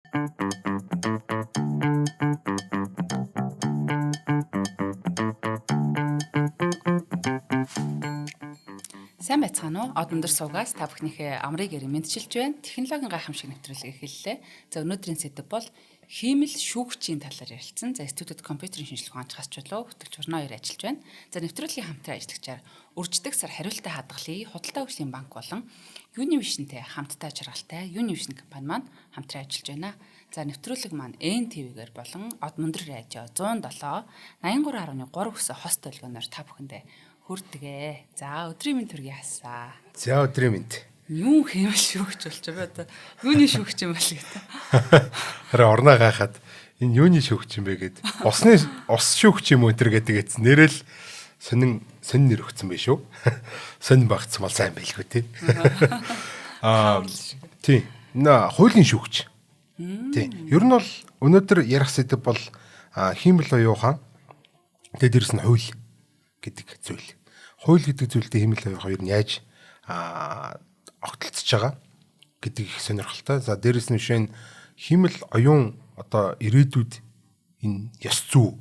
Сайн байцгаана уу? Од өндөр суугаас та бүхнийхээ амрыг ярин мэдчилж байна. Технологийн гайхамшиг нэвтрүүлэг эхэллээ. За өнөөдрийн сэдэв бол хиймэл шүүгчийн талаар ярилцсан. За студид компьютерийн шинжилгээ ухаанчаас чулуу хөтөлж урнаа хоёр ажиллаж байна. За нэвтрүүлгийн хамтран ажиллагчаар үрждэг сар хариултаа хадгалъя, худалдаа өгчлийн банк болон Univision-тэй хамтдаа жаргалтай Univision компани маань хамтран ажиллаж байна. За нэвтрүүлэг маань NTV-гээр болон Од Мөндөр радио 107 83.3 хүсэ хост төлгөөнөөр та бүхэндээ хүрдэгэ. За өдрийн минь төргий хасаа. За өдрийн минь. Юу хиймэл шүүгч болж байгаа да. Юуны шүүгч юм бол гэдэг. Хараа орноо гайхаад энэ юуны шүүгч юм бэ гэд. Ус шүүгч юм уу энэ гэдэг нэрэл сонин нэр өгсөн байх шүү. Сонин багцсан бол сайн байлгүй тий. Тий. Хуулийн шүүгч. Тий. Ер нь бол өнөөдөр ярих сэдэв бол хиймэл оюухан. Тэгээд дэрс нь хууль гэдэг зүйл. Хууль гэдэг зүйлтэй хиймэл оюухан ер нь яаж огтлцож байгаа гэдэг их сонирхолтой. За дээрэс нь жишээ нь хиймэл оюун одоо ирээдүйд энэ ёс зүй,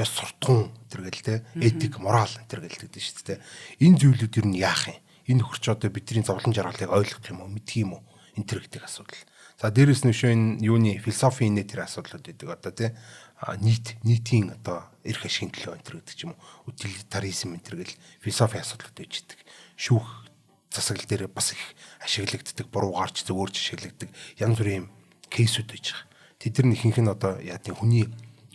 ёс суртахуун тэргээл те этик, морал тэргээл гэдэг шүү дээ. Энэ зүйлүүд ер нь яах юм? Энэ хурц одоо бидний зовлон жаргалыг ойлгох юм уу, мэдх юм уу? Энэ төр гэдэг асуудал. За дээрэс нь жишээ нь юуны философийн тэр асуудлууд гэдэг одоо те нийтийн одоо эрх ашигын төлөө энэ гэдэг ч юм уу, утилитаризм энэ тэргээл философийн асуудлууд байж идэг. Шүүх засаглал дээр бас их ашиглагддаг, буруу гарч зөвөөрч ашиглагддаг янз бүрийн кейсүүд байж байгаа. Тэд нар ихэнх нь одоо яа тийм хүний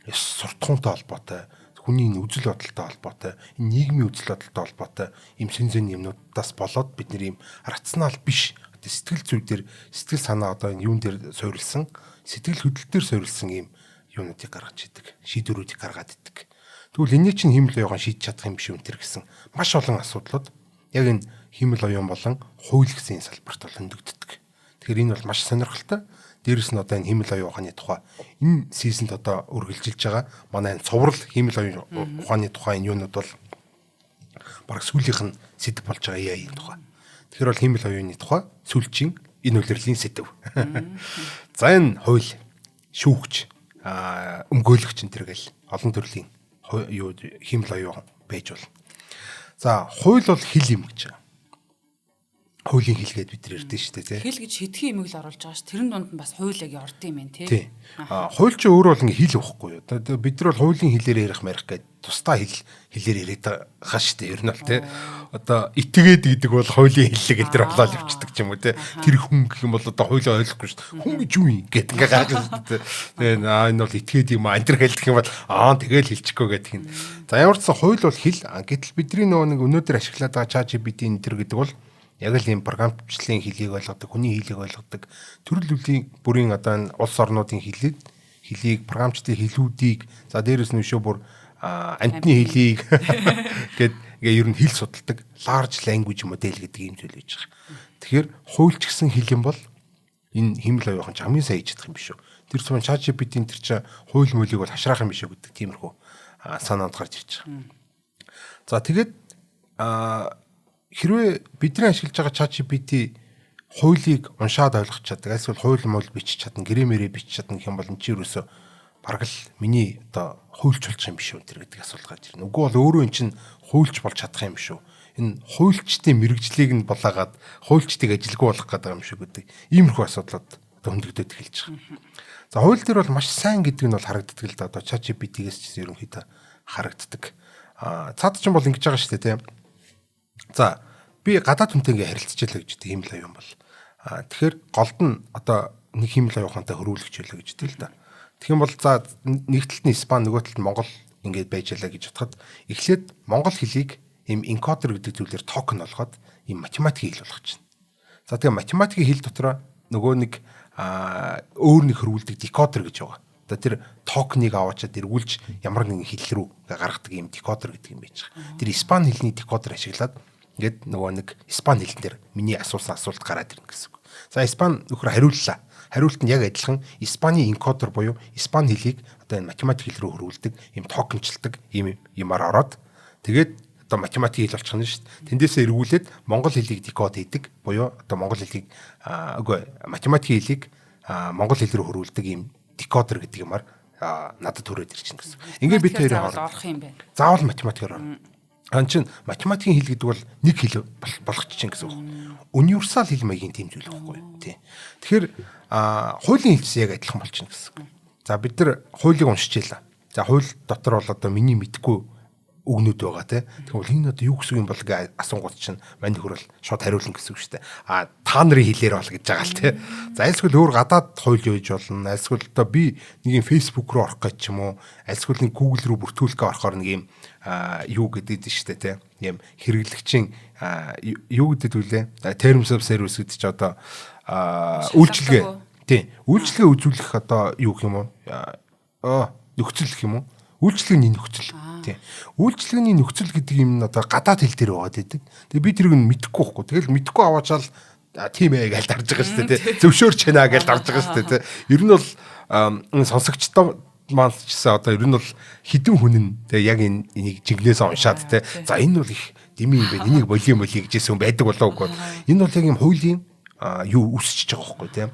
суртахуунтай холбоотой, хүний үзэл бодолтой холбоотой, нийгмийн үзэл бодолтой холбоотой ийм сэнзэн юмнуудаас болоод бид нэр ийм рационал биш сэтгэл зүй дээр сэтгэл санаа одоо энэ юун дээр суурилсан, сэтгэл хөдлөл дээр суурилсан ийм юунуудыг гаргаж идэг, шийдвэрүүдийг гаргаад идэг. Тэгвэл энийг чинь хиймэл оюухан шийдэж чадах юм биш үү тэр гэсэн маш олон асуудлууд яг энэ хиймэл оюун болон хууль гэсэн салбарт бол хөндөгддөг. Тэгэхээр энэ бол маш сонирхолтой. Дээрэс нь одоо энэ хиймэл оюун ухааны тухай энэ сизонд одоо үргэлжилж байгаа манай энэ цуврал хиймэл оюун ухааны тухай энэ юунууд бол бараг сүүлийнх нь сэдв болж байгаа AI-ийн тухай. Тэгэхээр бол хиймэл оюуны тухай сүүлчийн энэ үлрэлийн сэдв. За энэ хууль, шүүгч, өмгөөлөгч энэ төргээл олон төрлийн хиймэл оюун байж бол. За хууль бол хил юм гэж байгаа. Хуулийн хил гэдээ бид нар ярьдэн шүү дээ тий. Хил гэж хэдхэн юмыг л оруулж байгаа ш. Тэрэн дунд нь бас хуулийг орд юм байна тий. Тий. Хууль ч өөрөө бол ингээ хил واخхгүй юу. Бид нар бол хуулийн хилээр ярих марих гэдэг тусдаа хилээр яриад байгаа шүү дээ. Ер нь бол тий. Одоо итгээд гэдэг бол хуулийн хиллэг энэ төр болоод явчихдаг ч юм уу тий. Тэр хүн гэх юм бол одоо хуулийг ойлгохгүй шүү дээ. Хүн гэж юу юм гэдэг ингээ гайхаж шүү дээ. Тэгээ энэ бол итгээд юм аа энэ төр хэлдэг юм бол тэгэл хэлчихгүй гэдэг юм. За ямар ч сан хууль бол хил. Гэтэл бидний нөгөө нэг өнөөдөр ашиглаад байгаа ChatGPT энэ төр гэдэг бол яг л ийм програмчлалын хэлийг ойлгодог, хүний хэлийг ойлгодог, төрөл бүрийн одоо улс орнуудын хэлийг, програмчлалын хэлүүдийг, за дээрэс нь өшөө бүр амтны хэлийг гээд ингээ ер нь хэл судалдаг large language model гэдэг юм зүйл байж байгаа. Тэгэхээр хуульч гэсэн хэл юм бол энэ хиймэл оюухан ч хамгийн сайн хийж чадах юм биш үү? Тэр зөвхөн ChatGPT-ийн тэр чинь хууль мөлийг бол хашраах юм биш үү гэдэг тиймэрхүү санаанд гарч ирж байгаа. За тэгээд хэрвээ бидний ашиглаж байгаа ChatGPT хуулийг уншаад ойлгох чаддаг, эсвэл хууль мол бичиж чадна, гэрэмэрээ бичиж чадна гэх юм бол энэ чинь ерөөсө бараг л миний одоо хуульч болох юм биш үү тэр гэдэг асуулт гарч ирнэ. Үгүй бол өөрөө эн чинь хуульч болж чадах юм биш үү? Энэ хуульчдын мэрэгжлийг нь болоогаад хуульчдыг ажилгүй болгох гэдэг юм шиг гэдэг иймэрхүү асуудлууд одоо хөндөгдөд эхэлж байгаа. За хууль дээр бол маш сайн гэдэг нь бол харагддаг л да. Одоо ChatGPT-гээс ч ерөнхийдөө харагддаг. Цаад чинь бол ингэж байгаа шүү дээ, тийм. За би гадаад хүнтэй ингээ харилцчихлаа гэж дээ хиймэл оюун бол. Тэгэхээр голд нь одоо нэг хиймэл оюухантай хөрвүүлэгч байлаа гэж дээ л да. Тэгэх юм бол за нэг талд нь Испани, нөгөө талд нь Монгол ингээд байжлаа гэж бодоход эхлээд монгол хэлийг ийм энкодер гэдэг зүйлээр токен болгоод ийм математикийн хэл болгож байна. За тэгээ математикийн хэл дотроо нөгөө нэг өөр нэг хөрвүүлдэг декодер гэж байгаа. Одоо тэр токеныг аваачаад эргүүлж ямар нэгэн хэл рүү гаргадаг ийм декодер гэдэг юм байж байгаа. Тэр Испани хэлний декодер ашиглаад ингээд нөгөө нэг Испани хэлэн дээр миний асуусан асуулт гараад ирнэ гэсэн үг. За Испани нөхөр хариуллаа. Хариулт нь яг адилхан Испани энкодер буюу Испани хэлийг одоо энэ математик хэл рүү хөрвүүлдэг ийм токенчилдаг ийм юмар ороод тэгээд одоо математик хэл болчихно шүү дээ. Тэндээсээ эргүүлээд монгол хэлийг декод хийдэг буюу одоо монгол хэлийг математик хэлийг монгол хэл рүү хөрвүүлдэг ийм декодер гэдэг юмар надад төрөөд ирчихнэ гэсэн. Ингээд бид хоёрын хооронд орох юм байна. заавал математикаар орно. Чин математикийн хэл гэдэг бол нэг хэл болгочихжин гэсэн үг. Универсал хэл маягийн тийм зүйл байхгүй тий. Тэгэхээр хуулийн хэлс яг адилхан болчихно гэсэн. За бид нар хуулийг уншиж ялаа. За хууль дотор бол одоо миний мэдгүй үгнүүд байгаа тий. Тэгвэл энэ одоо юу гэсэн юм бол гэ асуугууд чинь мань нөхөр бол шууд хариулна гэсэн үг шүү дээ. Та нарын хэлээр бол гэж байгаа л тий. За альсгүй өөр гадаад хууль юуж болно. Альсгүй одоо би нэг юм Facebook руу орох гэж ч юм уу. Альсгүй нэг Google руу бүртгүүлэхээ орохоор нэг юм юу гэдэг нь шүү дээ тий. Ийм хэрэглэгчийн юу гэдэг вүлээ? Terms of service гэдэг чи одоо үйлчилгээ. Тий. Үйлчилгээ үзүүлэх одоо юу гэх юм уу? Нөхцөл гэх юм уу? Үйлчилгээний нөхцөл. Тий. Үйлчилгээний нөхцөл гэдэг юм нь одоо гадаад хэл дээр байгаа гэдэг. Тэгээ би тэрийг мэдэхгүй байхгүй. Тэгэл мэдэхгүй аваачаал тийм ээ гэж дарж байгаа шүү дээ. Зөвшөөрч байна гэж дарж байгаа шүү дээ. Ер нь бол сонсогчдоо маань ч гэсэн одоо ер нь бол хідэн хүн нь тэгээ яг энийг жиглээс уншаад те. За энэ бол их дими юм байна. Энийг болио гэжсэн байдаг болоо үгүй. Энэ бол яг юм хуулийн юу үсчихэж байгаа байхгүй те.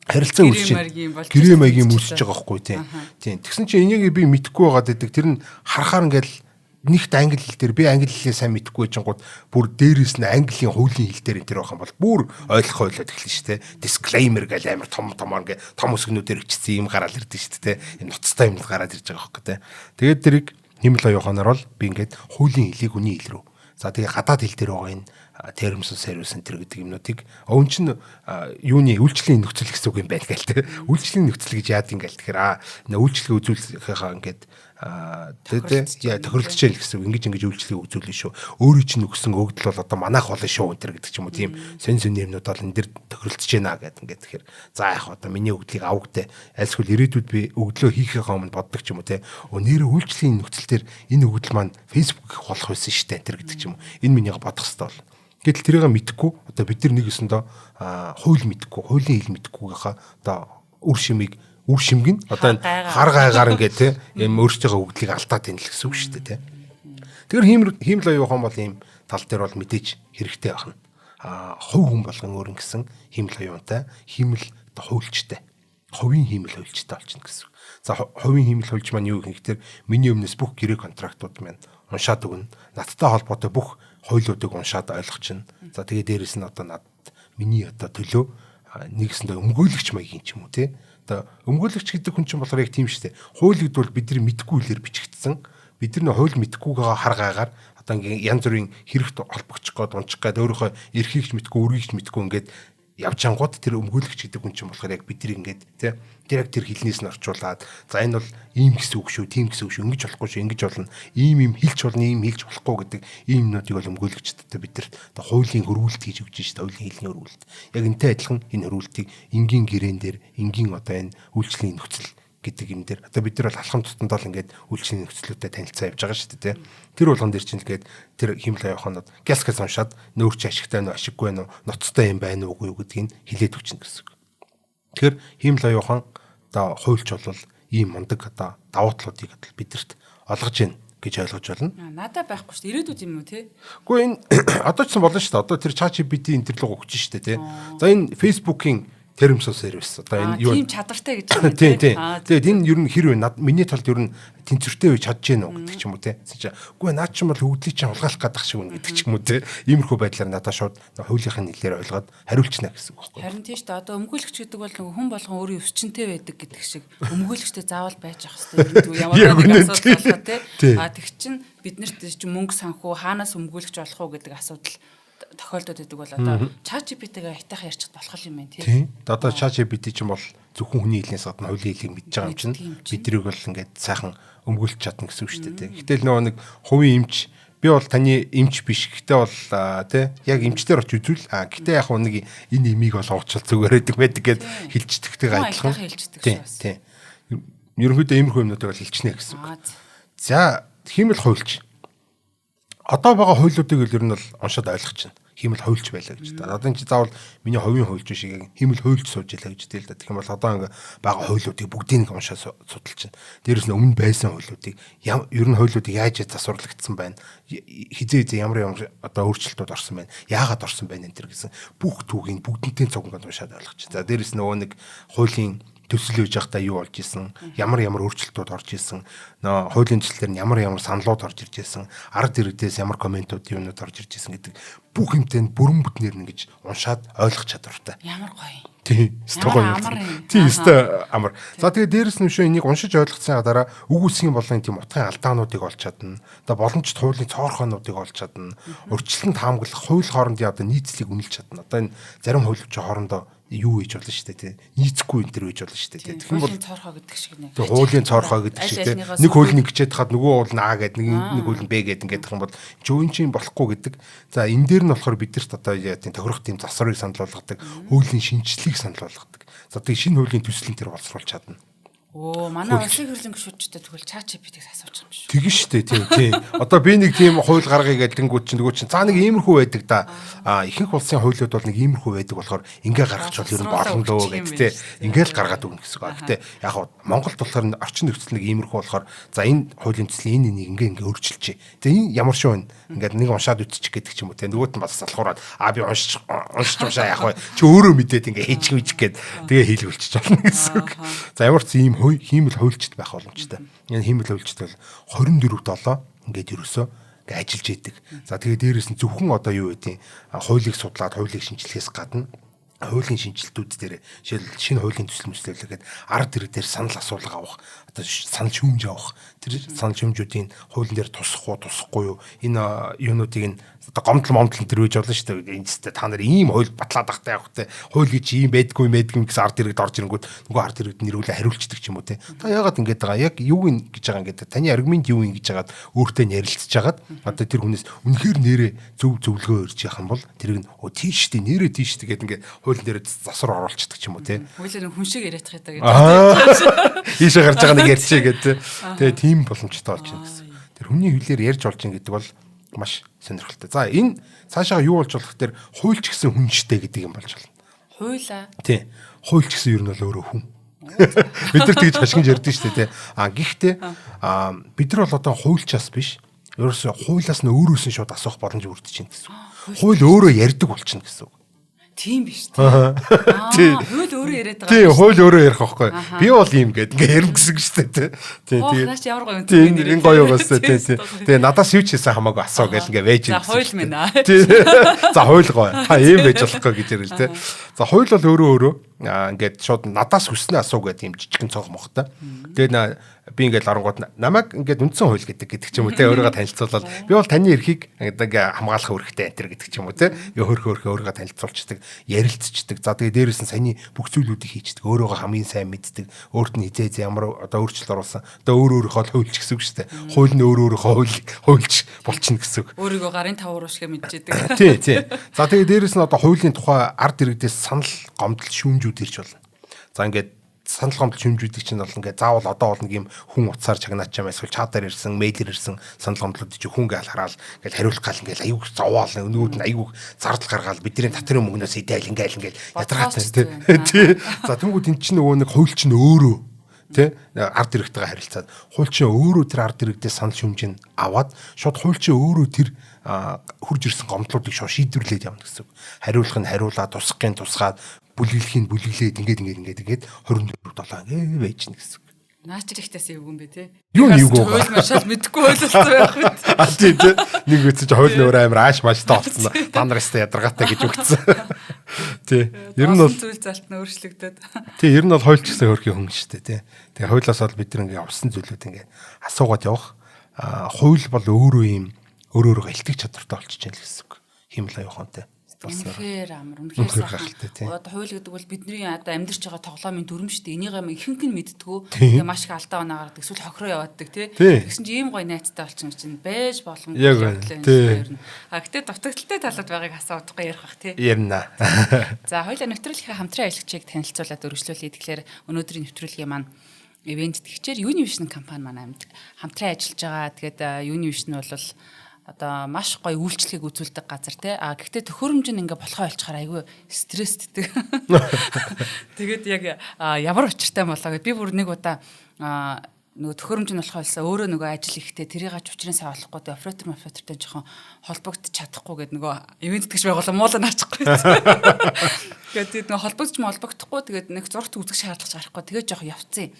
Харилцаа үүсэж гэрээ маягийн үүсэж байгаа байхгүй тийм. Тэгсэн чинь энийг би мэдэхгүй байгаад байдаг. Тэр нь харахаар ингээл нэгт англи хэл дээр би англи хэлээ сайн мэдэхгүй байжгууд бүр дээрээс нь английн хуулийн хэл дээр энэ төр байх юм бол бүр ойлгох ойлоод эхэлнэ шүү дээ. Disclaimer гэл амар томор ингээ том үсгнүүдээр бичсэн юм гараад ирдэ шүү дээ. Энэ ноцтой юм гараад ирж байгаа байхгүй тийм. Тэгээд тэрийг хэмэл оюуханаар бол би ингээд хуулийн хэлийг үний хэл рүү. За тэгээ гадаад хэл дээр байгаа энэ terms of service center гэдэг юмнуудыг өвн чинь юуны үйлчлэлийн нөхцөл гэсэн үг юм байна гээл те. Үйлчлэлийн нөхцөл гэж яад ингээл тэгэхээр үйлчлэгээ үзүүлэхээ ингээд тохиролцож гэсэн үг ингэж үйлчлэгээ үзүүлнэ шүү. Өөрөө чинь өгсөн өгдөл бол одоо манайх болно шүү энэ гэдэг ч юм уу тийм сэн юмнууд бол энэ дэр тохиролцож байна гэдэг ингээд тэгэхээр за яах одоо миний өгдлийг авахтай альсгүй ирээдүйд би өгдлөө хийхээ өмнө боддог ч юм уу те. Нэрээ үйлчлэлийн нөхцөл төр энэ өгдөл маань Facebook-ийг холох байсан шүү дээ энэ гэдэг ч юм уу. Энэ минийга бодох хэрэгтэй бол. Гэтэл тэрийг мэдхгүй одоо бид нар нэг өсөндөө хууль мэдхгүй, хуулийн хэл мэдхгүйгийнхаа одоо үр шимгэн одоо хар гайгаар ингээд те юм өөрсдийнхөө өгдлийг алдаад байна л гэсэн үг шүү дээ те. Тэгэхээр хиймэл оюухан бол ийм тал дээр бол мэдээж хэрэгтэй байна. Хувь хүн болгон өөр ингэсэн хиймэл оюунтай, хиймэл хуульчтай. Хувийн хиймэл хуульчтай болчихно гэсэн. За хувийн хиймэл хуульч маань юу гэхээр миний өмнөөс бүх гэрээ контрактууд маань уншаад өгнө. Надтай холбоотой бүх хуулиудыг уншаад ойлгочихно. За тэгээ дээрэс нь одоо надад миний одоо төлөө нэгсэндээ өмгөөлөгч маягийн ч юм уу тий. Одоо өмгөөлөгч гэдэг хүн чинь болохоор яг тийм шүү дээ. Хууль гэдэг бол бидний мэдгүй хэлээр бичигдсэн. Бидний хууль мэдхгүйгээ хар гайгаар одоо ингээ янз бүрийн хэрэгт холбогдчих гээд унчих гээд өөрийнхөө эрхийг ч мэдгүй үргийг ч мэдгүй ингээд явж ангууд тэр өмгөөлөгч гэдэг хүн чинь болохоор яг бидний ингээд тий тэр яг тэр хэлнээс нь орчуулад за энэ бол ийм гэсэн үг шүү, тийм гэсэн үг шүү, ингэж болохгүй шүү, ингэж болно, ийм хэлж болно, ийм хэлж болохгүй гэдэг ийм юмнуудыг бол өмгөөлөгчдөд бид нар хуулийн хөрвүүлэлт хийж өгч шүү дээ, хуулийн хэлний хөрвүүлэлт. Яг энтэй адилхан энэ хөрвүүлэлтийг энгийн гэрээн дээр энгийн одоо энэ үйлчлэлийн нөхцөл гэдэг юм дээр одоо бид нар бол алхам тутамд л ингээд үйлчлэлийн нөхцлөдтэй танилцаа явж байгаа шүү дээ. Тэр болгон дээр чинь тэгээд тэр хэмэл оюуханууд гяскас уншаад нөөрч ашигтай нь ашиггүй нь ноцтой юм байна уугүй юу гэдгийг хилээд өгчнө гэсэн. Тэгэхээр хэмэл оюухан одоо хуульч бол ийм мундаг одоо давуу талуудыг бидэрт олгож гин гэж ойлгож байна. Надад байхгүй шүү дээ. Ирээдүйд юм уу те? Үгүй энэ одоо ч болсон болно шүү дээ. Одоо тэр ChatGPT энэ төрлөг өгч шүү дээ те. За энэ Facebook-ийн terms of service одоо энэ юу тийм чадвартай гэж байна. Тийм. Тэгээд энэ ер нь хэр вэ? Миний талд ер нь тэнцвэртэй байж чадж гэнэ үү гэдэг ч юм уу те. Үгүй наад чинь бол хөгдлийг чинь хулгайлах гэдэг шиг үн гэдэг ч юм уу те. Иймэрхүү байдлаар надад шууд хуулийнхын нэлээр ойлгоод хариулчихна гэсэн үг байхгүй. Харин тийм шүү дээ. Одоо өмгөөлөгч гэдэг бол хүн болгон өөрийн өсчөнтэй байдаг гэдэг шиг өмгөөлөгчтэй заавал байж ах хэрэгтэй. Ямар нэг асуудал болох те. Тэг чин биднэрт чинь мөнгө санхүү хаанаас өмгөөлөгч болох уу гэдэг асуудал тохиолдод байдаг бол одоо ChatGPT-гээ хайтайхан ярьчих болох юм байна тийм. Одоо ChatGPT ч юм бол зөвхөн хүний хэлнээс гадна хуулийн хэлийг мэдж байгаа юм чинь бидрийг бол ингээд сайхан өмгөөлж чадна гэсэн үг шүү дээ. Гэтэл нөгөө нэг хувийн эмч би бол таны эмч биш. Гэтэ бол тий яг эмчтэр оч үзүүл. Гэтэ яг нэг энэ эмийг бол овчл зүгээрээдэг байдаг гэд хэлчихдэгтэй адилхан. Тий. Ерөнхийдөө иймэрхүү юмнуудыг бол хэлчихнэ гэсэн үг. За хэмэл хуульч. Одоо байгаа хуулиудыг ер нь бол уншаад ойлгож байна. хиймэл хуйлч байлаа гэж. Одоо энэ чи заавал миний хувийн хуйлч биш хиймэл хуйлч сууж ялаа гэж тэл да. Тэгэх юм бол одоо ингээ бага хуйлуудыг бүгдийг нэг уншаа судалж чинь. Дээрээс нь өмнө байсан хуйлуудыг ер нь хуйлуудыг яаж засварлагдсан байна. Хизээ ямар одоо өөрчлөлтүүд орсон байна. Яагаад орсон байна энэ төр гэсэн бүх түүхийг бүгднтэй цуглаад уншаад ойлгочих. За дээрээс нөгөө нэг хуулийн төсөл үеж явахдаа юу болж исэн, ямар өөрчлөлтүүд орж исэн, нөө хуулийн төслөөр нь ямар саналууд орж ирж исэн, ард иргэдээс ямар комментууд юмнууд орж ирж исэн гэдэг бүх юмтай бүрэн бүтнээр нь ингэж уншаад ойлгох чадвартай. Ямар гоё. Тийм, стогой. Тийм, амар. За тэгээ дээрэс нь шүү энийг уншиж ойлгоцсны дараа үг үсгийн болон тийм утгын алдаануудыг олж чадна. Одоо боломжит хуулийн цоорхоонуудыг олж чадна. Урьдчилан таамаглах хууль хоорондын одоо нийцлийг үнэлж чадна. Одоо энэ зарим хуульч хоорондоо юу хийж болно шүү дээ тий. Нийцэхгүй энэ төр хийж болно шүү дээ. Тэгэх юм бол цоорхоо гэдэг шиг нэ. Тэгээ хуулийн цоорхоо гэдэг шиг тий. Нэг хууль нэг гिचээд хаад нөгөө уул нь А гэдэг нэг хууль нь Б гэдэг ингээх юм бол жүүн чинь болохгүй гэдэг. За энэ дээр нь болохоор бидэрт одоо тийм тохирох тийм засварыг санал болгодог, хуулийн шинжилгээг санал болгодог. За тэгээ шинэ хуулийн төслийн тэр боловсруулж чадна. Оо манай улсын хурлын гишүүдтэй тэгвэл ChatGPT-г асууж байгаа юм шүү. Тэгэн штэ тийм. Одоо би нэг тийм хууль гаргая гэдэг нөгөө чинь цаа нэг иймэрхүү байдаг да. Ихэнх улсын хуулиуд бол нэг иймэрхүү байдаг болохоор ингээ гаргачихвал ер нь болно дөө гэдэг те. Ингээл гаргаад өгнө гэсэн үг. Гэтэ яг хаа Монголд болохоор орчин нөхцөл нэг иймэрхүү болохоор за энэ хуулийн төслийн энэ ингээ өөрчилчихье. Тэгээ энэ ямар шүү вэ? Ингээд нэг уншаад үтчих гэдэг ч юм уу те. Нөгөөт нь бас салхуураад би уншиж уншаа яах вэ? Чи өөрөө мэдээд ингээ хийчих үчих гээд тэгээ хийлгүүлчих болно гэсэн үг. За ямар ч ийм хиймэл хуульчд байх боломжтой. Энэ хиймэл хуульчд бол 24/7 ингээд ерөөсөө ингээд ажиллаж идэг. За тэгээ дээрэс нь зөвхөн одоо юу гэдэг хуулийг судлаад хуулийг шинжилгэхээс гадна хуулийн шинжилтүүд дээр жишээл шинэ хуулийн төсөл мэтлэлгээд ард иргэдээр санал асуулга авах, одоо санал шүүмж авах. Тэр санал шүүмжүүдийн хуулийн дээр тусах уу, тусахгүй юу? Энэ юунуудыг нь одоо гомдол тэр үеж болно шүү дээ. Эцэстээ та нар ийм хууль батлаад ахтай явах те. Хууль гэж ийм байдгүй гэсэн ард иргэд орж ирэнгүүт нөгөө ард иргэд нэрүүлээ хариулцдаг ч юм уу те. Та яагаад ингэж байгаа? Яг юу ин гэж байгаа ингээд таны аргумент юу ин гэж хагаад өөртөө ярилцж хагаад одоо тэр хүнээс үнэхээр нэрээ зөвлөгөө өрж яах юм бол тэрийг нь тийш штий нэрээ тийш штий гэдэг ингээд хуулийн дээр засвар оруулцдаг ч юм уу те. Хуулиар хүн шиг яриад тах гэдэг. Ийшээ гарч байгаа нэг ярьчээ гэдэг. Тэгээ тийм боломжтой болж байна гэсэн. Тэр хүний хөлөөр ярьж болж байгаа гэдэг бол маш сонирхолтой. За энэ цаашаа юу болж болох тэр хуульч гэсэн хүнштэй гэдэг юм болж байна. Хуулаа. Тий. Хуульч гэсэн ер нь бол өөрөө хүн. Бид нар тэгж хашгинж ярьдэн шүү дээ тий. Гэхдээ бид нар бол одоо хуульчаас биш. Ерөөсөө хуулиас нь өөрөөс нь шууд асуух боломж өрдөж чинь гэсэн. Хууль өөрөө ярьдаг болчихно гэсэн. Тийм биш тий. Хууль өөрөө яриад байгаа. Тий, хууль өөрөө ярих байхгүй. Би бол ийм гээд ингээ ярина гэсэн шүү дээ тий. Тий. Наач ямар гоё юм. Тий, энэ гоё бас тий. Тэгээ надаас юу ч хийсэн хамаагүй асуу гэж ингээ вэж юм. За хууль минь аа. Тий. За хууль гоё. Ийм байж болохгүй гэж ярил тий. За хууль бол өөрөө ингээд шууд надаас хүснэ асуу гэдэг юм жижигхэн цонх мохтой. Тэгээд би ингээд оронгууд намайг ингээд үндсэн хууль гэдэг ч юм уу те өөрийгөө танилцуулаад би бол таны эрхийг ингээ хамгаалах үүрэгтэй энэ гэдэг ч юм уу те би хөрхөө өөрийгөө танилцуулцдаг ярилцдаг за тэгээ дээрээс нь саяны бүх зүйлүүдийг хийчдэг өөрийгөө хамгийн сайн мэддэг өөрт нь хизээ ямар одоо өөрчлөлт оруулсан одоо өөрийнхөө хуульч гэсэн үг шүү дээ хууль нь өөрийнхөө хуульч болчихно гэсэн үг өөрийгөө гарын тавар уушгээ мэдчихэдэг тий за тэгээ дээрээс нь одоо хуулийн тухай ард иргэдээс санал гомдол шүүмжүүд ирж болно за ингээд санал гомдол шүүмжүүдийг чинь бол ингээд заавал одоо бол нэг юм хүн утсаар чагнаач юм эсвэл чатаар ирсэн, мэйлэр ирсэн санал гомдлууд чи хүн гээл хараал ингээд хариулах гал ингээд аюуг зовоол нөгөөд нь аюуг зардал гаргаал бидний татрын мөнгнөөс идээл ингээд ядаргаатай тий. За тэнгууд эн чинь нөгөө нэг хууль чинь өөрөө тий ард иргэдтэйгээ харилцаад хууль чинь өөрөө тэр ард иргэдээс санал шүүмжийг аваад шууд хууль чинь өөрөө тэр хурж ирсэн гомдлуудыг шууд шийдвэрлээд явна гэсэн. Хариулах нь хариулаад тусахын тусгаад бүлэглэхийг бүлэглээд ингээд 24/7 байж гэнэ гэсэн. Наач ихтэйс юу юм бэ те? Юу юу хууль машаал мэдэхгүй ойлголцоо байх үед. Тийм те. Нэг үсэж хууль нөр амир ааш мааштай болсон. Та нараас ядаргаатай гэж өгцөн. Тий. Ер нь бол зүйл залт нь өөрчлөгдөд. Тий, ер нь бол хууль ч гэсэн хөрхийн хүн шүү дээ, тий. Тэгээ хуулиас бол бид нэг авсан зүйлүүд ингээ асуугаад явах. Хууль бол өөрөө өөрөөрөө илтгэж чадвартай болчихж байна л гэсэн үг. Хиймэл аюухантай. Үнэхээр амар үнэхээр сайхан. Одоо хууль гэдэг бол бидний одоо амьдарч байгаа тоглоомын дүрм шүү дээ. Энийг ихэнх нь мэддэггүй. Тэгээ маш их алдаа онаагаад эсвэл хохироо явааддаг тий. Тэгсэн чинь ийм гоё найзтай болчихно чинь байж боломжтой юм. Гэтээ дутагдaltaй талууд байгааг асаадахгүй ярих бах тий. Ярина. За хоёулаа нэвтрүүлгийн хамтран ажиллагчийг танилцуулаад өргөжлүүлье. Тэгэхээр өнөөдрийн нэвтрүүлгийн маань ивент тэгчээр Univision компани маань хамтран ажиллаж байгаа. Тэгээд Univision бол одоо маш гоё үйлчлэгийг үзүүлдэг газар тий. Гэхдээ төхөөрөмж нь ингээ болохоо олчхаар айгүй стресстэй. Тэгээд яг ямар учиртай болоо гэд би бүр нэг удаа нөгөө төхөөрөмж нь болохоо олсоо өөрөө нөгөө ажил ихтэй тэрийг ач учрын сайн олохгүй тэ оператортай жоохон холбогдож чадахгүй гэд нөгөө ивент тэтгэж байгуулаа муулаа нарчихгүй. Тэгээд нөгөө холбогдохгүй тэгээд нэг зурагт үзэх шаардлага гарахгүй тэгээд жоохон явцсан.